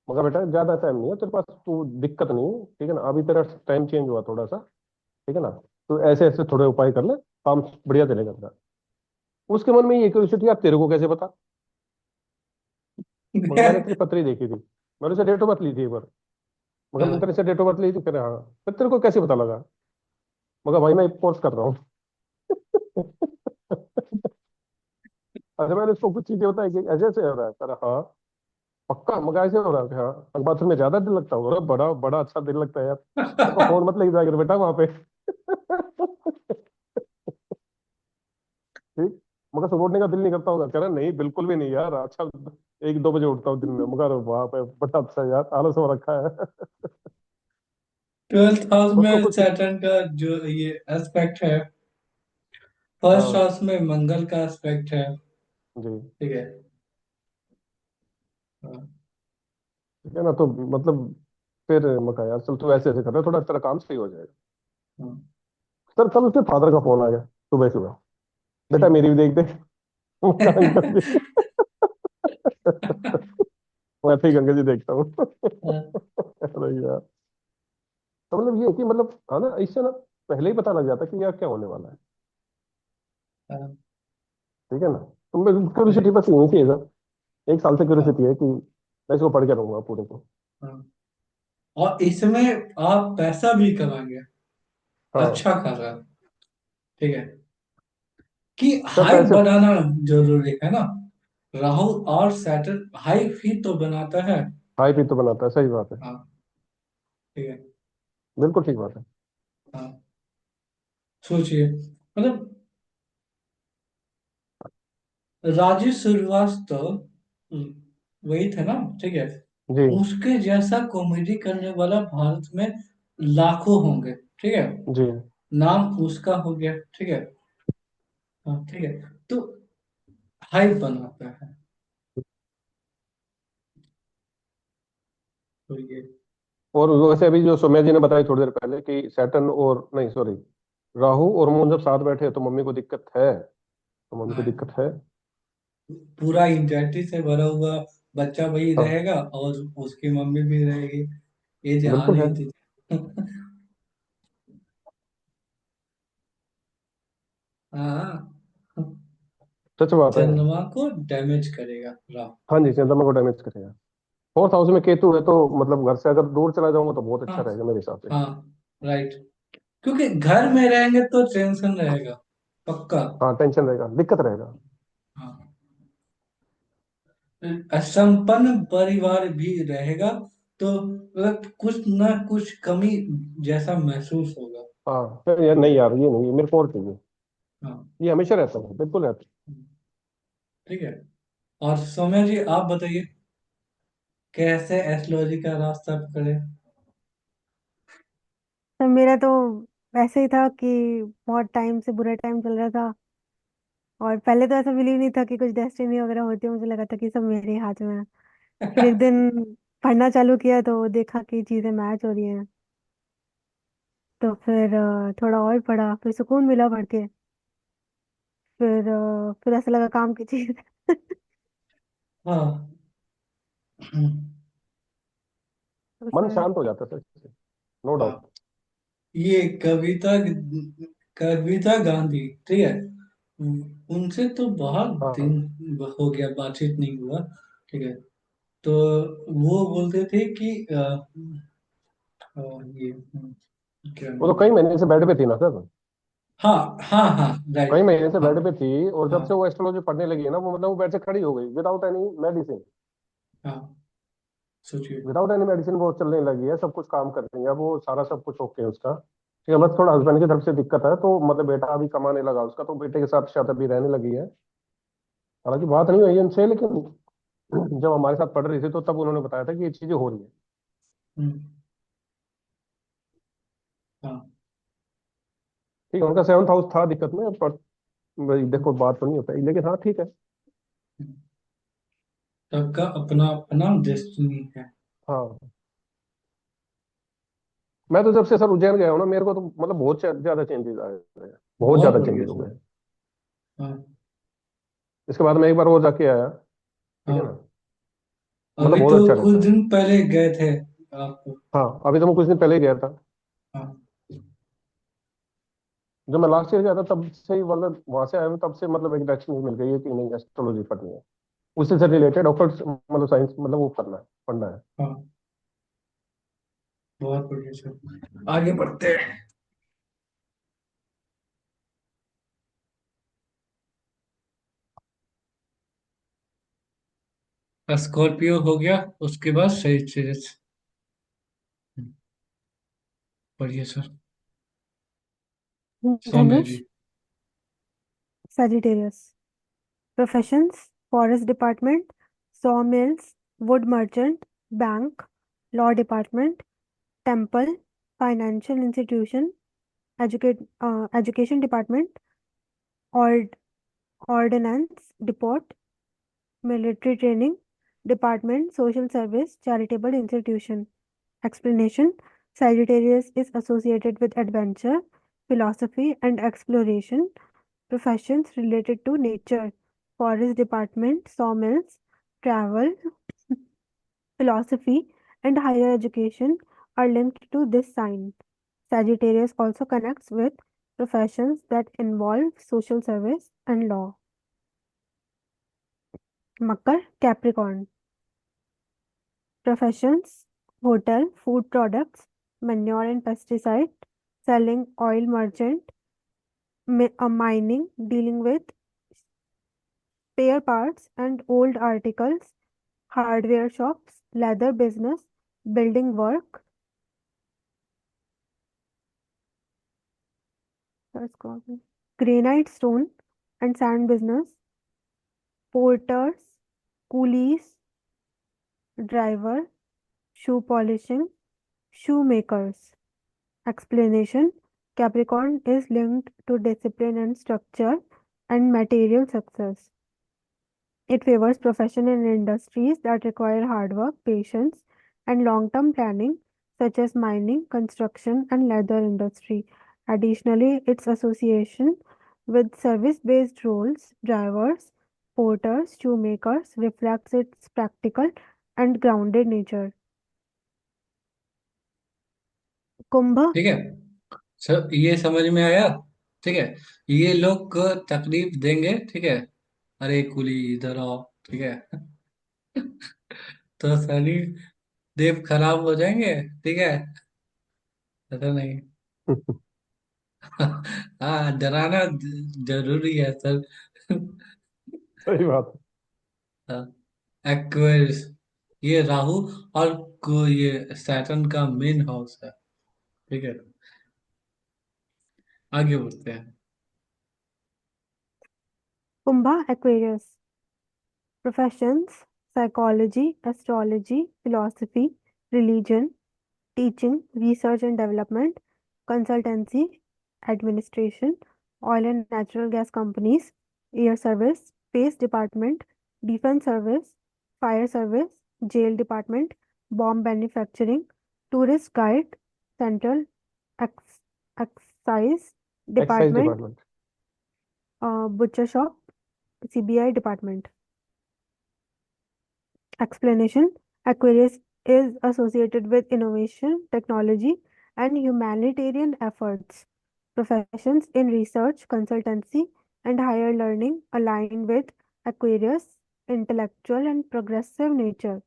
मगर बेटा ज्यादा टाइम नहीं है तेरे पास, तू दिक्कत नहीं है, ठीक है ना, अभी तेरा टाइम चेंज हुआ थोड़ा सा। ठीक है ना। तो ऐसे ऐसे थोड़े उपाय कर ले, काम बढ़िया चलेगा तेरा। उसके मन में ये क्यूरियोसिटी, यार तेरे को कैसे पता। मगर मैंने तेरी पत्री देखी थी, मैंने उसे डेट ऑफ बर्थ ली थी एक बार। मगर मैंने तेरे हाँ। से डेट ऑफ बर्थ ली थी, फिर हाँ, फिर तेरे को कैसे पता लगा। मगर भाई मैं एक कोर्स कर रहा हूँ। अच्छा, मैंने उसको कुछ चीजें बताई कि ऐसे ऐसे हो रहा है, सर हाँ पक्का। मगर ऐसे हो रहा है कि हाँ बाथरूम में ज्यादा दिल लगता होगा, अरे बड़ा बड़ा अच्छा दिल लगता है यार। तो फोन मत लेके जाकर बेटा वहां पे। ठीक। मगर सुबह उठने का दिल नहीं करता होगा, कह रहा नहीं बिल्कुल भी नहीं यार, अच्छा 1-2 बजे उठता हूँ दिन में। मगर वहां पे बड़ा अच्छा यार, आलस हो रखा है। 12th हाउस उसको में कुछ। सैटर्न का जो ये एस्पेक्ट है, फर्स्ट हाँ हाउस में मंगल का एस्पेक्ट है। जी। ठीक है। हाँ ठीक है ना, तो मतलब फिर मैं कहा यार चल तू ऐसे ऐसे कर रहा है, थोड़ा तेरा काम सही हो जाएगा। हाँ सर कल उसके फादर का फोन आ गया सुबह सुबह, बेटा हम्म। मेरी भी देख दे। मैं कहा, अंकल जी। मैं ठीक अंकल जी देखता हूँ। हाँ, अरे यार, तो मतलब ये है कि मतलब हाँ ना, इससे ना पहले ही पता लग जाता है कि यार क्या होने वाला है। हाँ, ठीक है ना। तो मैं क्यूरियोसिटी right, बस यही थी सर, 1 साल से हाँ क्यूरियोसिटी है कि मैं इसको पढ़ के रहूंगा पूरे को। हाँ। और इसमें आप पैसा भी कमाएंगे, हाँ अच्छा खासा। ठीक है। कि सर हाइप पैसे। बनाना जरूरी है ना। राहु और सैटर्न हाइप ही तो बनाता है। हाई भी तो बनाता है, सही बात है। हाँ। ठीक है। बिल्कुल ठीक बात है। हाँ। सोचिए, मतलब राजीव श्रीवास्तव, वही थे ना। ठीक है। जी उसके जैसा कॉमेडी करने वाला भारत में लाखों होंगे। ठीक है। जी नाम उसका हो गया, ठीक है। हाँ ठीक है। तो हाइप बनाता है, तो ये। और वैसे अभी जो सौम्या जी ने बताई थोड़ी देर पहले कि सैटर्न और नहीं सॉरी राहु और मून जब साथ बैठे तो मम्मी को दिक्कत है, तो मम्मी को हाँ, दिक्कत है। पूरा एंजाइटी से भरा हुआ बच्चा वही हाँ रहेगा, और उसकी मम्मी भी रहेगी, ये ध्यान बिल्कुल है, नहीं दीजिए। हाँ, सच बात है। चंद्रमा को डैमेज करेगा राहु। हाँ जी, चंद्रमा को डैमेज करेगा। फोर्थ हाउस में केतु है तो मतलब घर से अगर दूर चला जाऊंगा तो बहुत अच्छा हाँ रहेगा मेरे हिसाब से। हाँ, राइट। क्योंकि घर में रहेंगे तो टेंशन रहेगा, पक्का। हाँ टेंशन रहेगा, दिक्कत रहेगा। हाँ, संपन्न परिवार भी रहेगा, तो मतलब कुछ ना कुछ कमी जैसा महसूस होगा। हाँ फिर यार नहीं यार, ये नहीं, ये मेरे को और चाहिए। हाँ, ये हमेशा रहता है, बिल्कुल रहता ठीक है। और सौम्या जी आप बताइए, कैसे एस्ट्रोलॉजी का रास्ता पकड़े? तो मेरा तो वैसे ही था कि बहुत टाइम से बुरा टाइम चल रहा था, और पहले तो ऐसा बिलीव नहीं था कि कुछ डेस्टिनी वगैरह होती है, मुझे लगा था कि सब मेरे ही हाथ में है। फिर एक दिन पढ़ना चालू किया तो देखा कि चीजें मैच हो रही हैं। तो फिर थोड़ा और पढ़ा, फिर सुकून मिला पढ़ के। फिर ऐसा लगा काम की चीज है। हाँ। तो है। मन फिर शांत हो जाता है सर, नो हाँ, डाउट। ये कविता कविता गांधी, ठीक है। उनसे तो बहुत हाँ हाँ। दिन हो गया, बातचीत नहीं हुआ, ठीक है। तो वो बोलते थे कि ये क्या वो तो नाम कई है? महीने से बेड पे थी ना सर, हाँ हाँ हाँ, कई राइट। महीने से हाँ बेड पे थी, और जब से हाँ वो एस्ट्रोलॉजी पढ़ने लगी है ना, वो मतलब वो बेड से खड़ी हो गई विदाउट एनी मेडिसिन। हाँ, सोचिए। विदाउट एनी मेडिसिन वो चलने लगी है, सब कुछ काम कर रही है, वो सारा सब कुछ ओके है उसका। ठीक है, बस थोड़ा हस्बैंड की तरफ से दिक्कत है, तो मतलब बेटा अभी कमाने लगा उसका, तो बेटे के साथ शायद अभी रहने लगी है। हालांकि बात नहीं हुई है उनसे, लेकिन जब हमारे साथ पढ़ रही थी तो तब उन्होंने बताया था कि ये चीजें हो रही है। हम्म, हाँ। ठीक है, उनका सेवंथ हाउस था दिक्कत में, पर भाई देखो बात तो नहीं हो पाई, लेकिन हाँ ठीक है। सबका अपना अपना डेस्टिनी है। हाँ, मैं तो जब से सर उज्जैन गया हूँ ना, मेरे को तो मतलब बहुत ज्यादा चेंजेस आए हैं, बहुत बहुत ज्यादा बढ़िया चेंजेस हो सर। गए हैं। हाँ इसके बाद मैं एक बार और जाके आया, ठीक है ना, हाँ, मतलब अभी तो बहुत अच्छा कुछ रहता है। दिन पहले गए थे आप? हाँ अभी तो मैं कुछ दिन पहले ही गया था। हाँ। जब मैं लास्ट ईयर गया था तब से ही मतलब वहां से आया हूँ, तब से मतलब एक डायरेक्शन मिल गई है कि नहीं एस्ट्रोलॉजी पढ़नी है, उससे से रिलेटेड डॉक्टर मतलब साइंस मतलब वो करना है, पढ़ना है। हाँ, बहुत बढ़िया सर, आगे बढ़ते हैं। स्कॉर्पियो हो गया, उसके बाद सही। बढ़िया सर। सौम्या धनुष, जी। Sagittarius. Professions, forest department, saw mills, wood merchant, bank, law department, temple, financial institution, educate education department, ord ordinance depot, military training department, social service, charitable institution. Explanation: Sagittarius is associated with adventure, philosophy, and exploration. Professions related to nature, forest department, sawmills, travel, philosophy, and higher education are linked to this sign. Sagittarius also connects with professions that involve social service and law. Makar, Capricorn. Professions: hotel, food products, manure and pesticide, selling, oil merchant, mining, dealing with spare parts and old articles, hardware shops, leather business, building work, that's called granite stone and sand business, porters, coolies, driver, shoe polishing, shoemakers. Explanation: Capricorn is linked to discipline and structure and material success. It favors profession and industries that require hard work, patience, and long-term planning, such as mining, construction, and leather industry. Additionally, its association with service-based roles, drivers, porters, shoemakers, reflects its practical and grounded nature. Kumbh, ठीक है सर, ये समझ में आया। ठीक है, ये लोग को तकलीफ देंगे, ठीक है। अरे कुली इधर आओ, ठीक है। तो शनि देव खराब हो जाएंगे, ठीक है। ऐसा नहीं। हाँ, डराना जरूरी है सर। सही बात एक्वेरियस, ये राहु और ये सैटर्न का मेन हाउस है, ठीक है। आगे बढ़ते हैं। Kumbha, Aquarius. Professions: psychology, astrology, philosophy, religion, teaching, research and development, consultancy, administration, oil and natural gas companies, air service, space department, defense service, fire service, jail department, bomb manufacturing, tourist guide, central ex- excise है। Excise department, department. butcher shop, CBI department. Explanation: Aquarius is associated with innovation, technology, and humanitarian efforts. Professions in research, consultancy, and higher learning align with Aquarius' intellectual and progressive nature.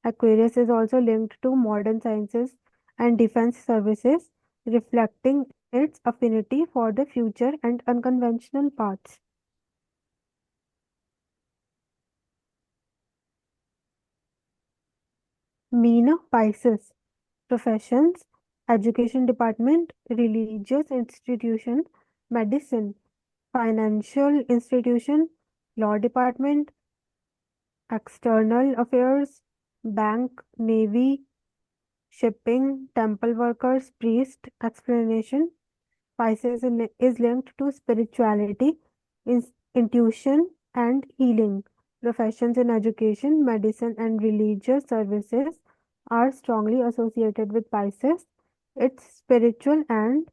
Aquarius is also linked to modern sciences and defense services, reflecting its affinity for the future and unconventional paths. Meena Pisces. Professions: education department, religious institution, medicine, financial institution, law department, external affairs, bank, navy, shipping, temple workers, priest. Explanation: Pisces is linked to spirituality, intuition, and healing. Professions in education, medicine, and religious services are strongly associated with Pisces. Its spiritual and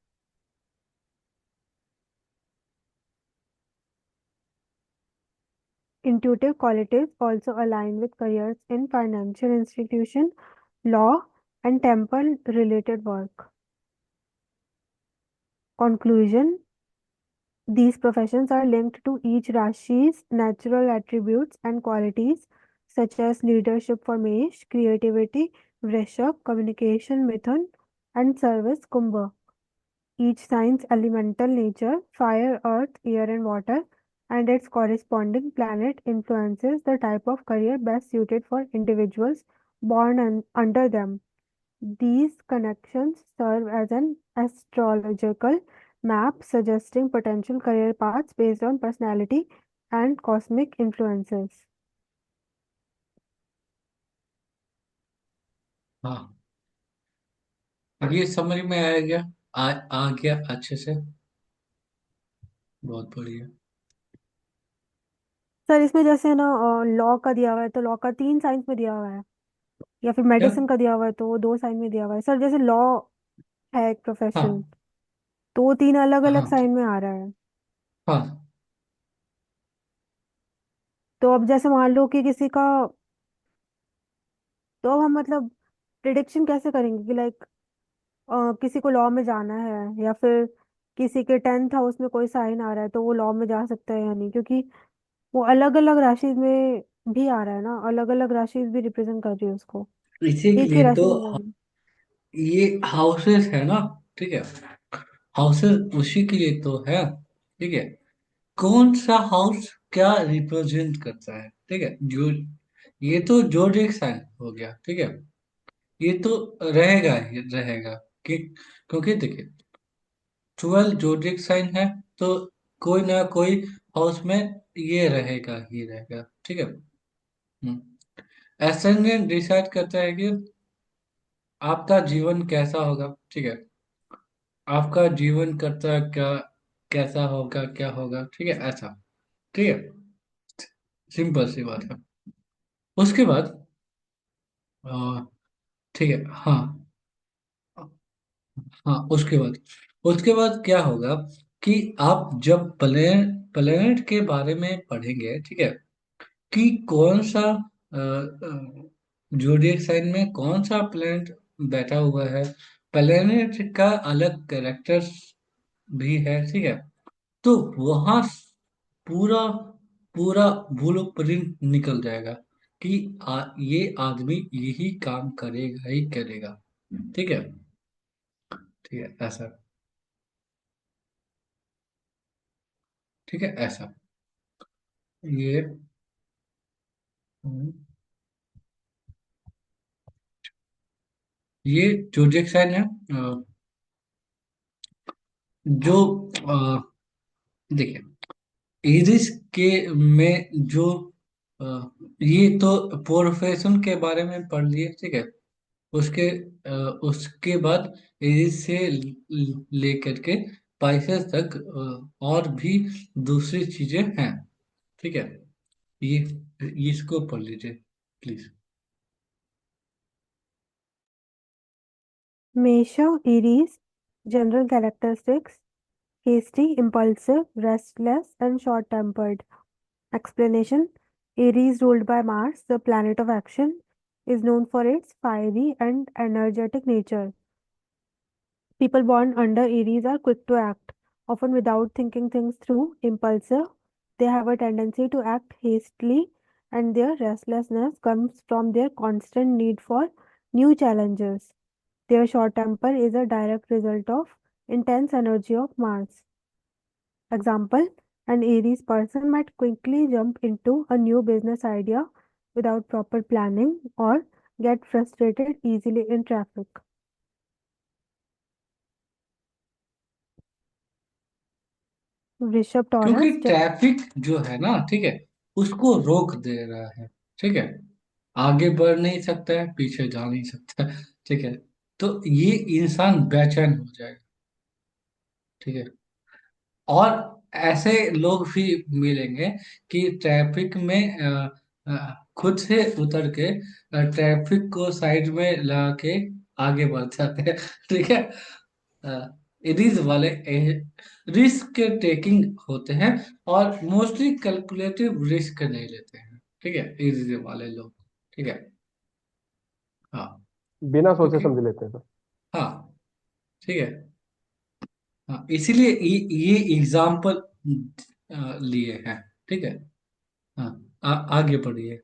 intuitive qualities also align with careers in financial institution, law, and temple related work. Conclusion: these professions are linked to each Rashi's natural attributes and qualities, such as leadership for Mesh, creativity, Vrishab, communication, Mithun, and service, Kumbha. Each sign's elemental nature, fire, earth, air, and water, and its corresponding planet influences the type of career best suited for individuals born under them. These connections serve as an astrological map suggesting potential career paths based on personality and cosmic influences. हाँ, ये समझ में आ गया। आ गया अच्छे से। बहुत बढ़िया। सर इसमें जैसे ना लॉ का दिया हुआ है तो लॉ का 3 साइंस में दिया हुआ है, या फिर क्या? मेडिसिन का दिया हुआ है तो वो 2 साइन में दिया हुआ है। सर जैसे लॉ है एक प्रोफेशन, हाँ तो वो 3 अलग अलग हाँ साइन में आ रहा है। हाँ। तो अब जैसे मान लो कि किसी का, तो अब हम मतलब प्रिडिक्शन कैसे करेंगे कि लाइक किसी को लॉ में जाना है, या फिर किसी के 10th हाउस में कोई साइन आ रहा है तो वो लॉ में जा सकता है या नहीं, क्योंकि वो अलग अलग राशि में भी आ रहा है ना, अलग अलग राशि भी रिप्रेजेंट कर रही है उसको, इसी के एक ही लिए तो राशि में नहीं। ये हाउसेस है ना, ठीक है। हाउसेस उसी के लिए तो है, ठीक है। कौन सा हाउस क्या रिप्रेजेंट करता है, ठीक है। जो ये तो जोडिएक साइन हो गया, ठीक है। ये तो रहेगा ही रहेगा, कि क्योंकि देखिए 12 जोडिएक साइन है, तो कोई ना कोई हाउस में ये रहेगा ही रहेगा, ठीक है। एसेंडेंट डिसाइड करता है कि आपका जीवन कैसा होगा, ठीक है। आपका जीवन करता क्या, कैसा होगा, क्या होगा, ठीक है, ऐसा। ठीक है, सिंपल सी बात है। उसके बाद अ, ठीक है, हाँ। हाँ, उसके बाद क्या होगा कि आप जब प्लेनेट के बारे में पढ़ेंगे, ठीक है, कि कौन सा जोडिएक साइन में कौन सा प्लेनेट बैठा हुआ है, प्लेनेट का अलग कैरेक्टर्स भी है, ठीक है। तो वहां पूरा पूरा ब्लूप्रिंट निकल जाएगा कि ये आदमी यही काम करेगा ही करेगा। ठीक है, ठीक है, ऐसा। ठीक है, ऐसा। ये हम्म, ये जोडिएक साइन है, जो देखिए, इरिस के में जो अ, ये तो प्रोफेशन के बारे में पढ़ लिए, ठीक है। उसके उसके बाद इरिस से लेकर के पाइसेस तक और भी दूसरी चीजें हैं, ठीक है। ये इसको पढ़ लीजिए please. Mesha, Aries, general characteristics, hasty, impulsive, restless, and short-tempered. Explanation: Aries, ruled by Mars, the planet of action, is known for its fiery and energetic nature. People born under Aries are quick to act, often without thinking things through, impulsive. They have a tendency to act hastily, and their restlessness comes from their constant need for new challenges. Their short temper is a direct result of intense energy of Mars. Example: an Aries person might quickly jump into a new business idea without proper planning or get frustrated easily in traffic. Rishabh क्योंकि Taurus. ट्रैफिक जो है ना, ठीक है, उसको रोक दे रहा है, ठीक है। आगे बढ़ नहीं सकता है, पीछे जा नहीं सकता है, ठीक है। तो ये इंसान बेचैन हो जाएगा, ठीक है। और ऐसे लोग भी मिलेंगे कि ट्रैफिक में खुद से उतर के ट्रैफिक को साइड में लगा के आगे बढ़ जाते हैं, ठीक है। रिस्क वाले रिस्क टेकिंग होते हैं, और मोस्टली कैलकुलेटिव रिस्क नहीं लेते हैं, ठीक है, रिस्क वाले लोग, ठीक है। हाँ, बिना सोचे क्योंकि समझ लेते हैं सर। हाँ, ठीक है। हाँ, इसीलिए ये एग्जाम्पल लिए हैं, ठीक है। हाँ, आगे बढ़िए।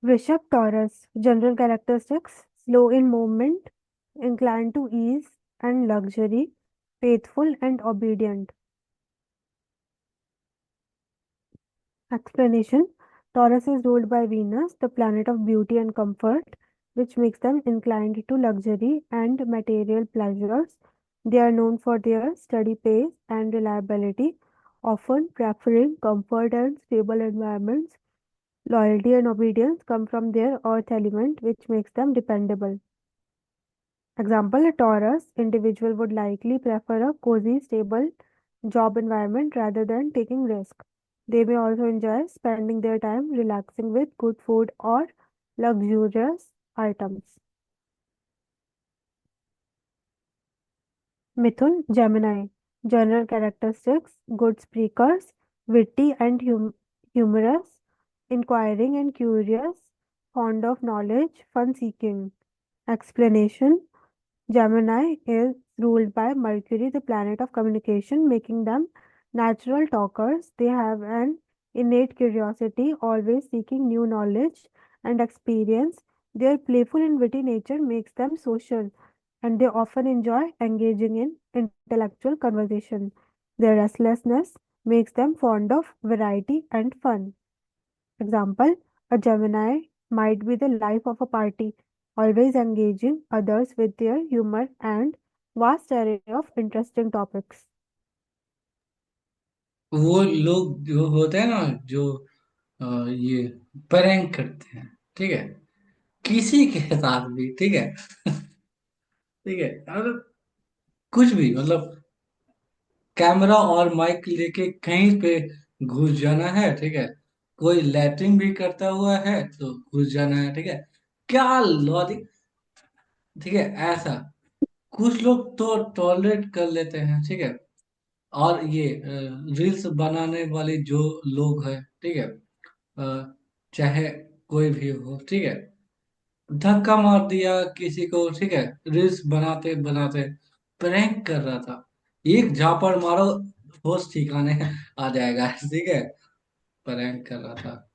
Rishabh Taurus. General characteristics: slow in movement, inclined to ease and luxury, faithful and obedient. Explanation: Taurus is ruled by Venus, the planet of beauty and comfort, which makes them inclined to luxury and material pleasures. They are known for their steady pace and reliability, often preferring comfort and stable environments. Loyalty and obedience come from their earth element, which makes them dependable. Example: a Taurus individual would likely prefer a cozy, stable job environment rather than taking risk. They may also enjoy spending their time relaxing with good food or luxurious items. Mithun, Gemini. General characteristics: good speakers, witty and humorous, inquiring and curious, fond of knowledge, fun seeking. Explanation: Gemini is ruled by Mercury, the planet of communication, making them natural talkers. They have an innate curiosity, always seeking new knowledge and experience. Their playful and witty nature makes them social, and they often enjoy engaging in intellectual conversation. Their restlessness makes them fond of variety and fun. Example: a Gemini might be the life of a party, always engaging others with their humor and vast array of interesting topics. वो लोग जो होते हैं ना, जो ये प्रैंक करते हैं, ठीक है, किसी के साथ भी, ठीक है। ठीक है, कुछ भी मतलब कैमरा और माइक लेके कहीं पे घुस जाना है, ठीक है। कोई लैट्रिन भी करता हुआ है तो घुस जाना है, ठीक है। क्या लॉजिक, ठीक है। ऐसा कुछ लोग तो टॉलरेट कर लेते हैं, ठीक है। और ये रील्स बनाने वाले जो लोग हैं, ठीक है, चाहे कोई भी हो, ठीक है, धक्का मार दिया किसी को, ठीक है, रील्स बनाते बनाते प्रैंक कर रहा था, एक झापड़ मारो होश ठिकाने आ जाएगा, ठीक है। प्रैंक कर रहा था।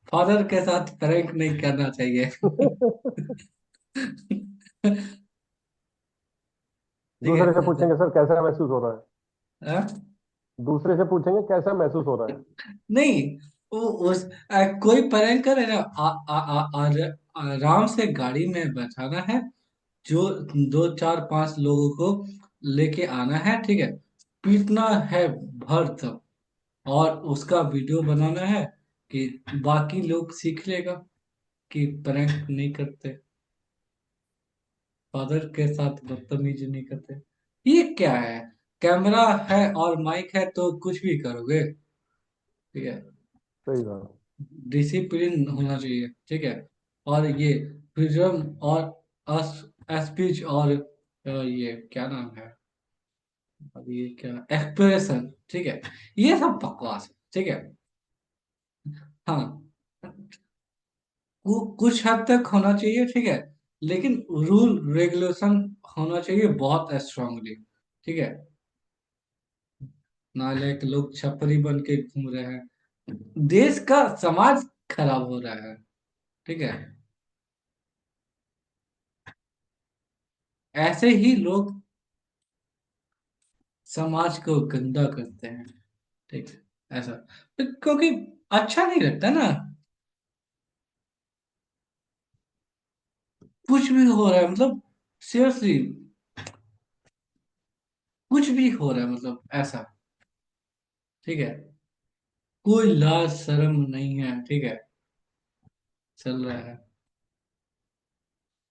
फादर के साथ प्रैंक नहीं करना चाहिए। ठीक है। दूसरे से पूछेंगे सर कैसा महसूस हो रहा है। हाँ? दूसरे से पूछेंगे कैसा महसूस हो रहा है। नहीं, वो कोई प्रैंक करे ना, आराम से गाड़ी में बैठाना है, जो दो चार पांच लोगों को लेके आना है, ठीक है, पीटना है भर तक, और उसका वीडियो बनाना है कि बाकी लोग सीख लेगा कि प्रैंक नहीं करते, फादर के साथ बदतमीजी नहीं करते। ये क्या है? कैमरा है और माइक है तो कुछ भी करोगे, ठीक है। सही बात। डिसिप्लिन होना चाहिए, ठीक है। और ये फ्रीडम और स्पीच और ये क्या नाम है, अब ये क्या, एक्सप्रेशन, ठीक है, ये सब बकवास है, ठीक है। हाँ, कुछ हद तक होना चाहिए, ठीक है, लेकिन रूल रेगुलेशन होना चाहिए बहुत स्ट्रांगली, ठीक है। नालायक लोग छपरी बन के घूम रहे हैं, देश का समाज खराब हो रहा है, ठीक है। ऐसे ही लोग समाज को गंदा करते हैं, ठीक है, ऐसा क्योंकि अच्छा नहीं लगता ना। कुछ भी हो रहा है मतलब, सीरियसली कुछ भी हो रहा है मतलब ऐसा, ठीक है, कोई लाज शर्म नहीं है, ठीक है, चल रहा है।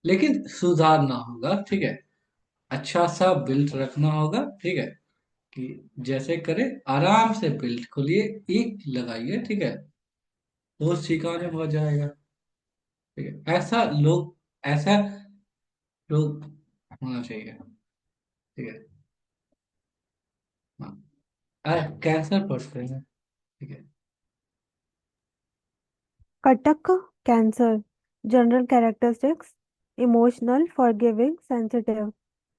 लेकिन सुधारना होगा, ठीक है, अच्छा सा बिल्ट रखना होगा, ठीक है, कि जैसे करे आराम से बिल्ट खोलिए, एक लगाइए, ठीक है, वो सिखाने हो जाएगा, ठीक है। ऐसा लोग होना चाहिए, ठीक है। हाँ, कैंसर पड़ते हैं, ठीक है। Katak, Cancer. General characteristics: emotional, forgiving, sensitive.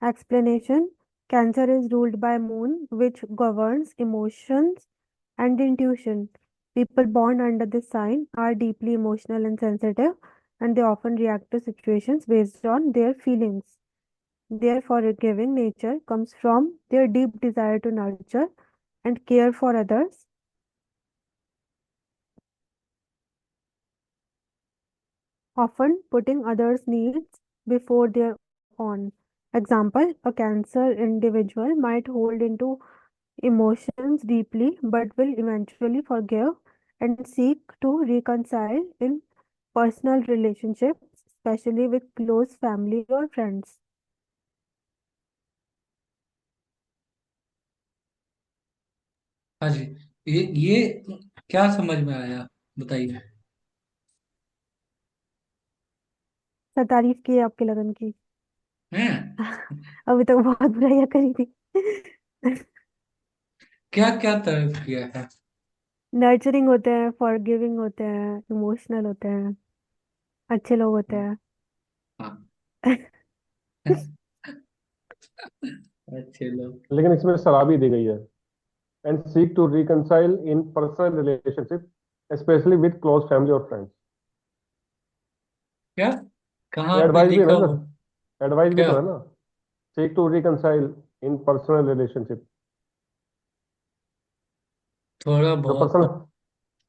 Explanation: Cancer is ruled by Moon, which governs emotions and intuition. People born under this sign are deeply emotional and sensitive, and they often react to situations based on their feelings. Their forgiving nature comes from their deep desire to nurture and care for others, often putting others' needs before their own. Example: a Cancer individual might hold into emotions deeply but will eventually forgive and seek to reconcile in personal relationships, especially with close family or friends. हाँ जी, ये क्या समझ में आया, बताइए। सर, तारीफ की है आपके लगन की। हैं? अभी तक बहुत बुराइयां करी थी। क्या क्या तरफ किया है? नर्चरिंग होते हैं, फॉरगिविंग होते हैं, इमोशनल होते हैं, अच्छे लोग होते हैं। हाँ। अच्छे लोग। लेकिन इसमें शराबी दी गई है। And seek to reconcile in personal relationship specially with close family और फ्रेंड्स। क्या? कहाँ ये पे एडवाइस भी है लिखा ना हुआ? सर, एडवाइस भी क्या? तो है ना। Seek to reconcile in personal relationship. थोड़ा जो पर्सनल बहुत।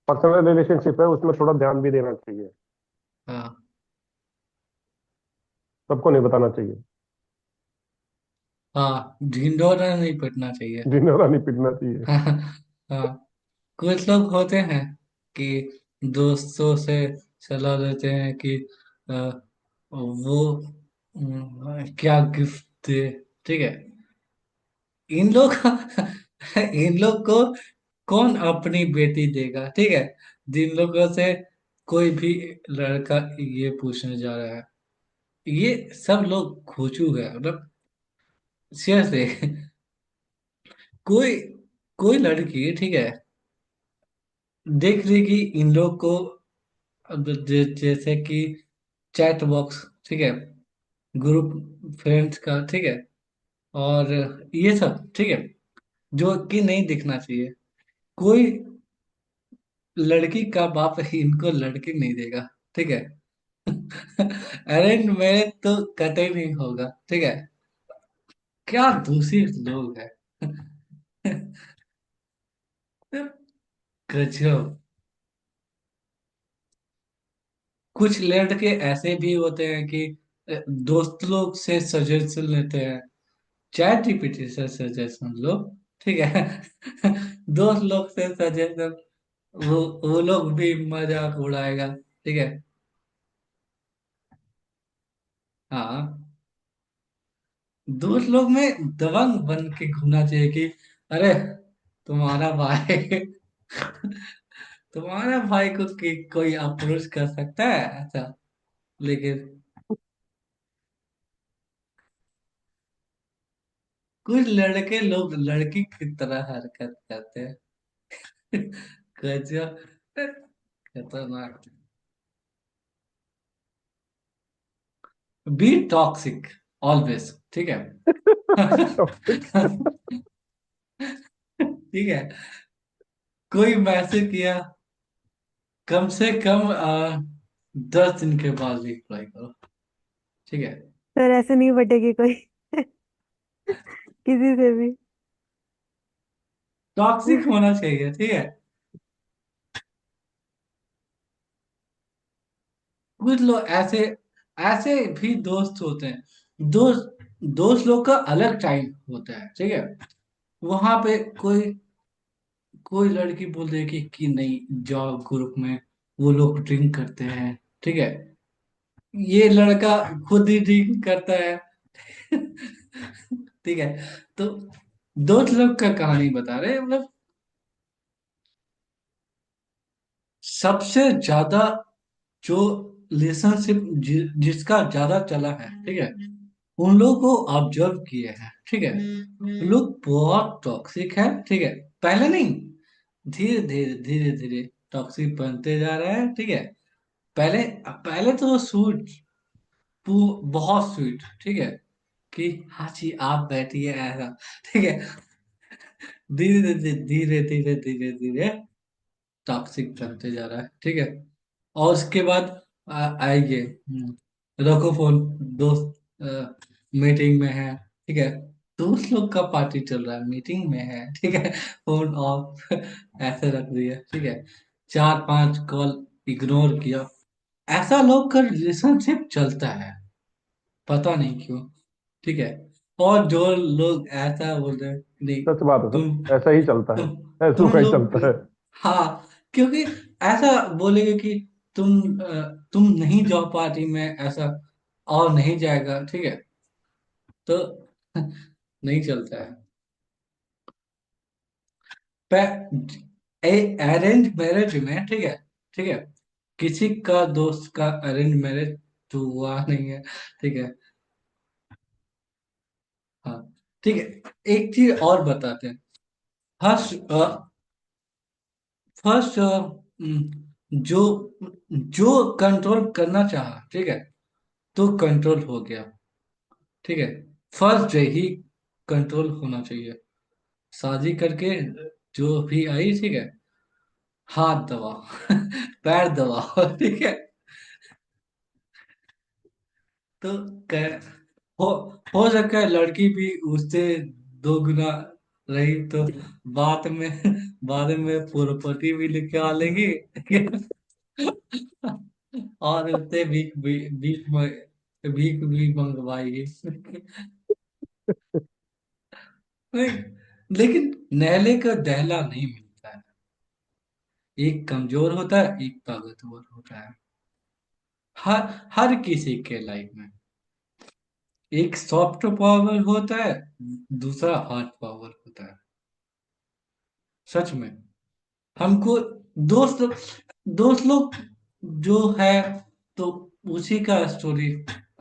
पर्सनल रिलेशनशिप है उसमें थोड़ा ध्यान भी देना चाहिए। हाँ। सबको नहीं बताना चाहिए। हाँ, ढिंढोरा नहीं पिटना चाहिए। जिन्हें नहीं पिटना चाहिए। हाँ। हाँ, कुछ लोग होते हैं कि दोस्तों से सलाह देते हैं कि वो क्या गिफ्ट ठीक है। इन लोग इन लोग को कौन अपनी बेटी देगा, ठीक है, जिन लोगों से कोई भी लड़का ये पूछने जा रहा है। ये सब लोग खोचू है, मतलब सीरियसली। कोई कोई लड़की, ठीक है, देख रही कि इन लोग को, अब जैसे कि चैट बॉक्स, ठीक है, ग्रुप फ्रेंड्स का, ठीक है, और ये सब, ठीक है, जो कि नहीं दिखना चाहिए। कोई लड़की का बाप इनको लड़की नहीं देगा, ठीक है। अरेंज मैरिज तो कतई नहीं होगा, ठीक है। क्या दूषित लोग हैं। गजब। कुछ लड़के ऐसे भी होते हैं कि दोस्त लोग से सजेशन लेते हैं, चैट जीपीटी से सजेशन लो, ठीक है। दोस्त लोग से सजेशन, वो लोग भी मजाक उड़ाएगा, ठीक है। हाँ, दोस्त लोग में दबंग बन के घूमना चाहिए कि अरे तुम्हारा भाई तुम्हारा भाई को कोई अप्रोच कर सकता है ऐसा। लेकिन कुछ लड़के लोग लड़की की तरह हरकत करते हैं। गजब, खतरनाक। बी टॉक्सिक ऑलवेज, ठीक है। टॉक्सिक। ठीक है। कोई मैसेज किया, कम से कम 10 दिन के बाद रिप्लाई करो, ठीक है। सर ऐसे नहीं बटेगी कोई किसी से भी। टॉक्सिक होना चाहिए, ठीक है। कुछ लोग ऐसे ऐसे भी दोस्त होते हैं। दोस्त दोस्त लोग का अलग टाइम होता है, ठीक है। वहां पे कोई कोई लड़की बोल दे कि नहीं जाओ ग्रुप में, वो लोग ड्रिंक करते हैं, ठीक है। ये लड़का खुद ही ड्रिंक करता है। ठीक है। तो दोस्त लोग का कहानी बता रहे हैं, मतलब सबसे ज्यादा जो रिलेशनशिप जिसका ज्यादा चला है, ठीक है, उन लोगों को ऑब्जर्व किए हैं, ठीक है। लोग बहुत टॉक्सिक है, ठीक है। पहले नहीं, धीरे धीरे धीरे धीरे टॉक्सिक बनते जा रहा है, ठीक है। पहले पहले तो स्वीट, बहुत स्वीट, ठीक है, कि हाँ जी आप बैठिए ऐसा, ठीक है। धीरे धीरे धीरे धीरे धीरे धीरे टॉक्सिक बनते जा रहा है, ठीक है। और उसके बाद आइए, रखो फोन, दोस्त मीटिंग में है, ठीक है। दोस्त लोग का पार्टी चल रहा है, मीटिंग में है, ठीक है। फोन ऑफ ऐसे रख दिया, ठीक है। 4-5 कॉल इग्नोर किया। ऐसा लोग का रिलेशनशिप चलता है, पता नहीं क्यों, ठीक है। और जो लोग ऐसा बोल रहे हैं, नहीं सच बात है तुम सर, ऐसा ही चलता है। तुम ऐसा तुम का ही लोग, चलता है। हाँ, क्योंकि ऐसा बोलेंगे कि तुम नहीं जाओ पार्टी में ऐसा, और नहीं जाएगा, ठीक है। तो नहीं चलता है। अरेंज मैरिज में, ठीक है, ठीक है, किसी का दोस्त का अरेंज मैरिज तो हुआ नहीं है, ठीक है। हाँ, ठीक है। एक चीज और बताते हैं। फर्स्ट फर्स्ट जो जो कंट्रोल करना चाहा, ठीक है, तो कंट्रोल हो गया, ठीक है। फर्स्ट डे ही कंट्रोल होना चाहिए। शादी करके जो भी आई, ठीक है, हाथ दबाओ, पैर दबाओ, ठीक है। तो क- हो हो सकता है लड़की भी उससे 2 गुना रही, तो बाद में प्रॉपर्टी भी लेके आ लेगी, ठीक है। और उससे भीख भी मंगवाएगी। नहीं, लेकिन नहले का दहला नहीं मिलता है। एक कमजोर होता है, एक ताकतवर होता है, हर हर किसी के लाइफ में। एक सॉफ्ट पावर होता है, दूसरा हार्ड पावर होता है। सच में। हमको दोस्त दोस्त लोग जो है, तो उसी का स्टोरी,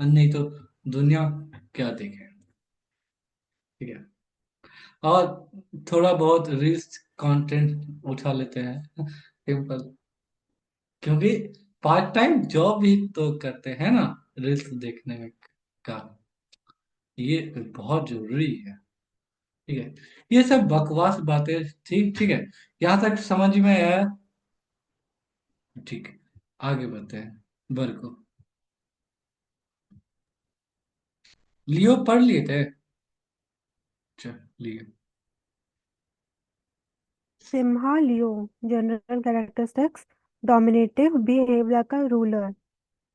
नहीं तो दुनिया क्या देखे। ठीक है। और थोड़ा बहुत रील्स कंटेंट उठा लेते हैं, सिंपल। क्योंकि पार्ट टाइम जॉब भी तो करते हैं ना, रील्स देखने में का। ये बहुत जरूरी है। ठीक है। ये सब बकवास बातें थी। ठीक है, यहाँ तक समझ में आया। ठीक है, आगे बढ़ते हैं। वर्गो। लियो पढ़ लिए थे? अच्छा, लियो। Simha Leo, general characteristics, dominative, behave like a ruler.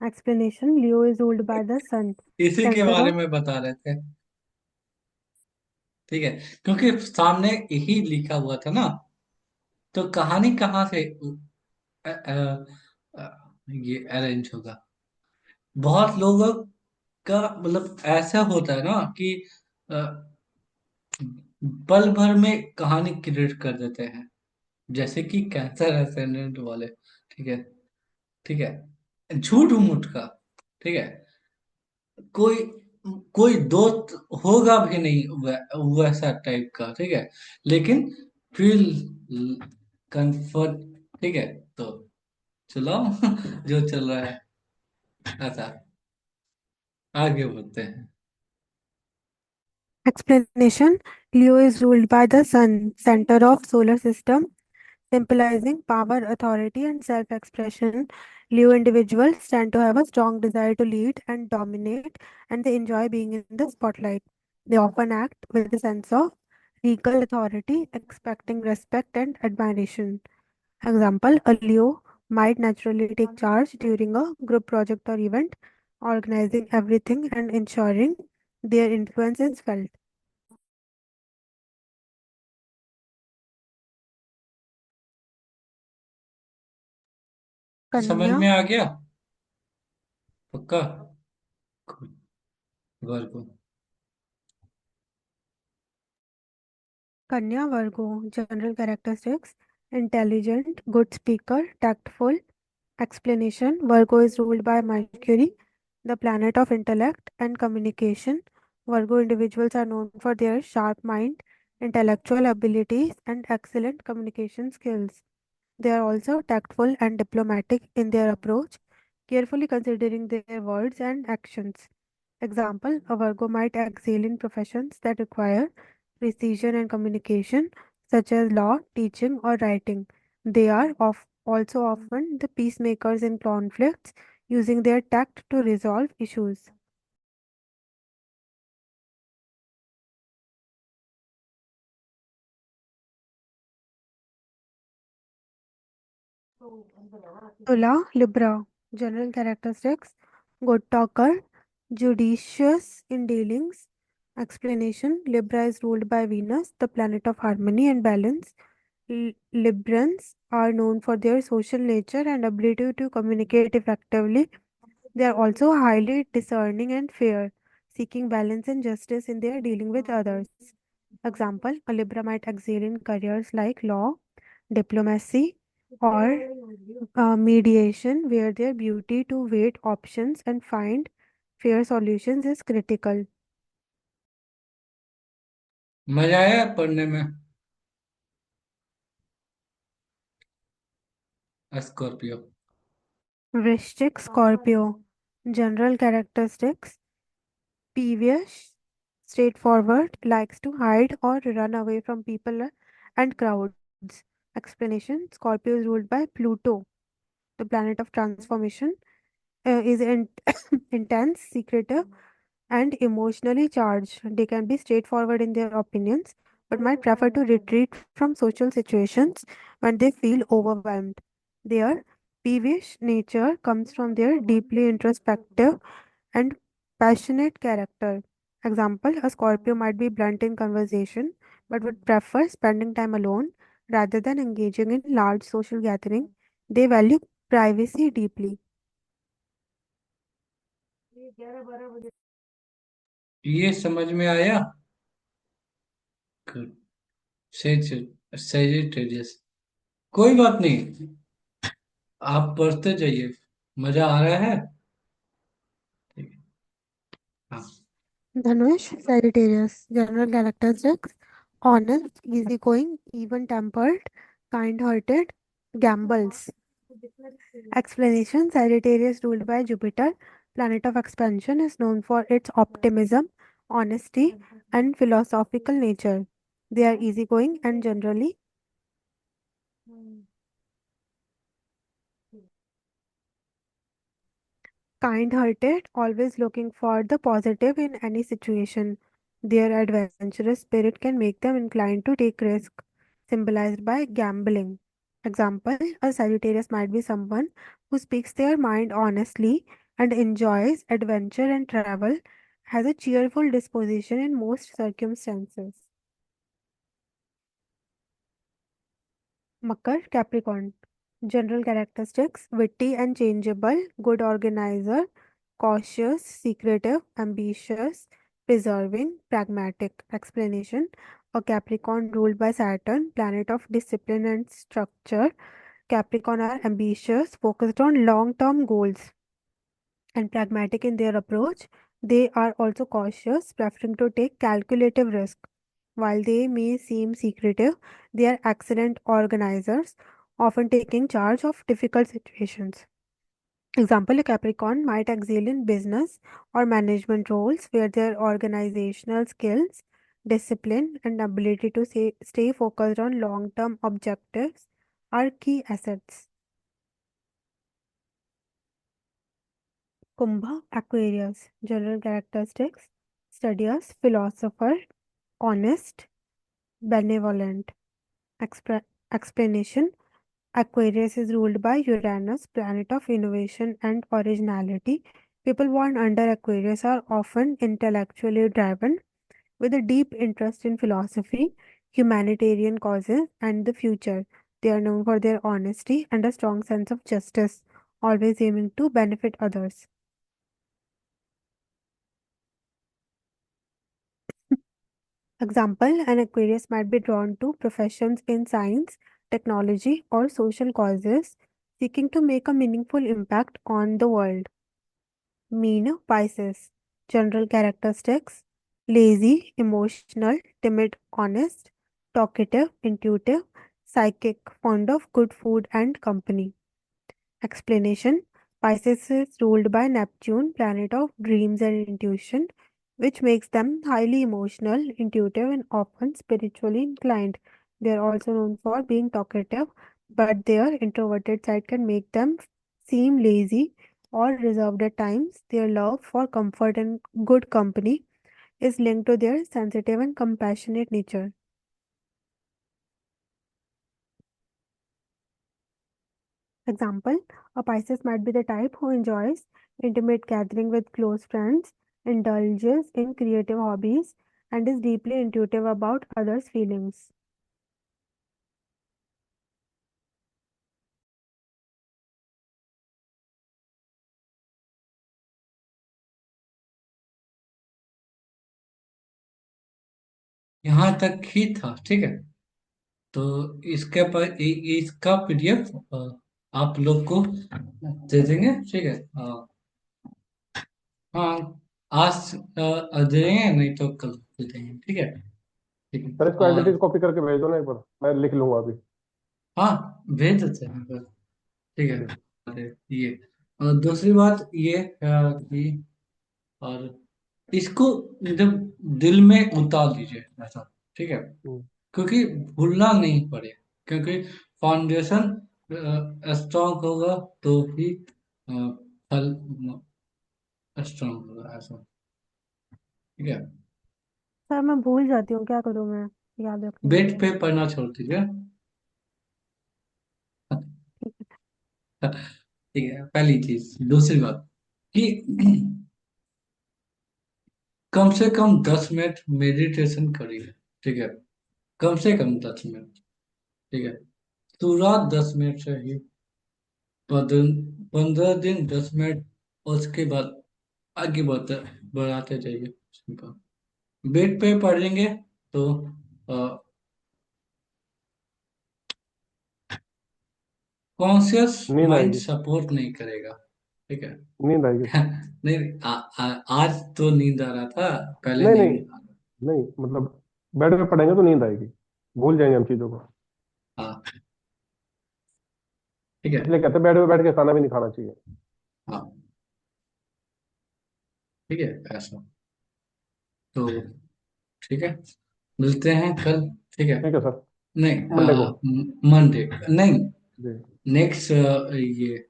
Explanation, Leo is ruled by the sun, इसी के center बारे of में बता रहे थे। ठीक है, क्योंकि सामने यही लिखा हुआ था ना, तो कहानी कहाँ से ये अरेंज होगा। बहुत लोगों का मतलब ऐसा होता है ना कि अ, पल भर में कहानी क्रिएट कर देते हैं, जैसे कि कैंसर एसेंडेंट वाले। ठीक है। ठीक है, झूठ मूठ का। ठीक है। कोई कोई दोस्त होगा भी नहीं वैसा टाइप का। ठीक है, लेकिन फील कंफर्ट। ठीक है, तो चलो जो चल रहा है ऐसा। आगे बढ़ते हैं। explanation. Leo is ruled by the sun, center of solar system, symbolizing power, authority, and self-expression. Leo individuals tend to have a strong desire to lead and dominate, and they enjoy being in the spotlight. They often act with a sense of regal authority, expecting respect and admiration. Example, a Leo might naturally take charge during a group project or event, organizing everything and ensuring their influence is felt. समझ कन्या में आ गया? पक्का? वर्गो। Kanya Virgo, general characteristics, intelligent, good speaker, tactful. Explanation, Virgo is ruled by Mercury, the planet of intellect and communication. Virgo individuals are known for their sharp mind, intellectual abilities, and excellent communication skills. They are also tactful and diplomatic in their approach, carefully considering their words and actions. Example, a Virgo might excel in professions that require precision and communication, such as law, teaching, or writing. They are also often the peacemakers in conflicts, using their tact to resolve issues. Tula, Libra, general characteristics, good talker, judicious in dealings. Explanation, Libra is ruled by Venus, the planet of harmony and balance. Librans are known for their social nature and ability to communicate effectively. They are also highly discerning and fair, seeking balance and justice in their dealing with others. Example, a Libra might excel in careers like law, diplomacy, or mediation, where their ability to weigh options and find fair solutions is critical. मजा आया पढ़ने में? Scorpio. Vrishchik Scorpio. General characteristics: peevish, straightforward, likes to hide or run away from people and crowds. Explanation: Scorpio is ruled by Pluto, the planet of transformation, is intense, secretive, and emotionally charged. They can be straightforward in their opinions, but might prefer to retreat from social situations when they feel overwhelmed. Their peevish nature comes from their deeply introspective and passionate character. Example, a Scorpio might be blunt in conversation but would prefer spending time alone rather than engaging in large social gatherings. They value privacy deeply. ये समझ में आया? Says Sagittarius. कोई बात नहीं, आप पढ़ते जाइए, मजा आ रहा है। ठीक है। हाँ। Dhanush, Sagittarius. General characteristics: honest, easygoing, even-tempered, kind-hearted, gambles. Explanation: Sagittarius, ruled by Jupiter, planet of expansion, is known for its optimism, honesty, and philosophical nature. They are easygoing and generally kind-hearted, always looking for the positive in any situation. Their adventurous spirit can make them inclined to take risk, symbolized by gambling. Example: a Sagittarius might be someone who speaks their mind honestly and enjoys adventure and travel, has a cheerful disposition in most circumstances. Makar, Capricorn. General characteristics: witty and changeable, good organizer, cautious, secretive, ambitious, preserving, pragmatic. Explanation: a Capricorn ruled by Saturn, planet of discipline and structure. Capricorn are ambitious, focused on long term goals, and pragmatic in their approach. They are also cautious, preferring to take calculative risk. While they may seem secretive, they are excellent organizers, often taking charge of difficult situations. Example: a Capricorn might excel in business or management roles where their organizational skills, discipline, and ability to stay focused on long term objectives are key assets. Kumbha, Aquarius. General characteristics: studious, philosopher, honest, benevolent. Explanation: Aquarius is ruled by Uranus, planet of innovation and originality. People born under Aquarius are often intellectually driven, with a deep interest in philosophy, humanitarian causes, and the future. They are known for their honesty and a strong sense of justice, always aiming to benefit others. Example: an Aquarius might be drawn to professions in science, technology, or social causes, seeking to make a meaningful impact on the world. Mean, Pisces. General characteristics: lazy, emotional, timid, honest, talkative, intuitive, psychic, fond of good food and company. Explanation: Pisces is ruled by Neptune, planet of dreams and intuition, which makes them highly emotional, intuitive, and often spiritually inclined. They are also known for being talkative, but their introverted side can make them seem lazy or reserved at times. Their love for comfort and good company is linked to their sensitive and compassionate nature. Example: a Pisces might be the type who enjoys intimate gathering with close friends, indulges in creative hobbies, and is deeply intuitive about others' feelings. यहाँ तक ही था, ठीक है। तो इसके पर इसका पीडीएफ आप लोग को दे देंगे, ठीक है। हाँ, आज दे देंगे, नहीं तो कल दे देंगे, ठीक है। ठीक है। सर इसको एज इट और इज कॉपी करके भेज दो ना एक बार, मैं लिख लूंगा अभी। हाँ, भेज देते हैं फिर, ठीक है। ठीक है। अरे, ये और दूसरी बात ये कि और इसको जब दिल में उतार लीजिए ऐसा, ठीक है। हम्म। क्योंकि भूलना नहीं पड़े, क्योंकि फाउंडेशन स्ट्रांग होगा तो ही फल स्ट्रांग होगा, ऐसा, ठीक है। सर मैं भूल जाती हूँ, क्या करूँ मैं? याद रखने के बेड लिए। पे पढ़ना छोड़ दीजिए। ठीक है, पहली चीज। दूसरी बात कि कम से कम 10 मिनट मेडिटेशन करिए, ठीक है। कम से कम 10 मिनट, ठीक है। शुरुआत 10 मिनट से ही, 15 दिन 10 मिनट, और उसके बाद आगे बढ़ाते जाइए। बेड पे पढ़ेंगे तो कॉन्शियस नींद माइंड आएगी। सपोर्ट नहीं करेगा। ठीक है। नींद आएगी। नहीं, आज तो नींद आ रहा था, पहले नहीं नहीं नहीं आ रहा। नहीं, मतलब बेड पे पड़ेंगे तो नींद आएगी, भूल जाएंगे हम चीजों को। हाँ, ठीक है। इसलिए कहते हैं बेड पे बैठ के खाना भी नहीं खाना चाहिए। हाँ, ठीक है, ऐसा। तो ठीक है, मिलते हैं कल। ठीक है। ठीक है सर। नहीं, मंडे को। मंडे नहीं, जी। नेक्स्ट ये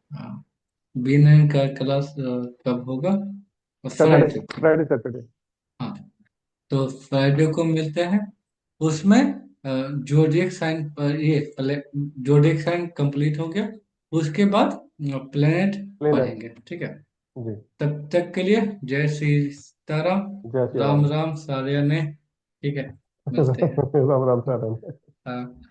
बी नाइन का क्लास कब होगा? सैटरडे। फ्राइडे को। Friday Saturday. हाँ, तो फ्राइडे को मिलते हैं। उसमें जोडिएक साइन पर ये जोडिएक साइन कंप्लीट हो गया, उसके बाद प्लेनेट प्लेनेट। पढ़ेंगे। ठीक है। जी। तब तक के लिए जय श्री सीताराम, जय श्री राम राम। राम सारे ने। ठीक है, मिलते हैं। राम राम सर। हाँ।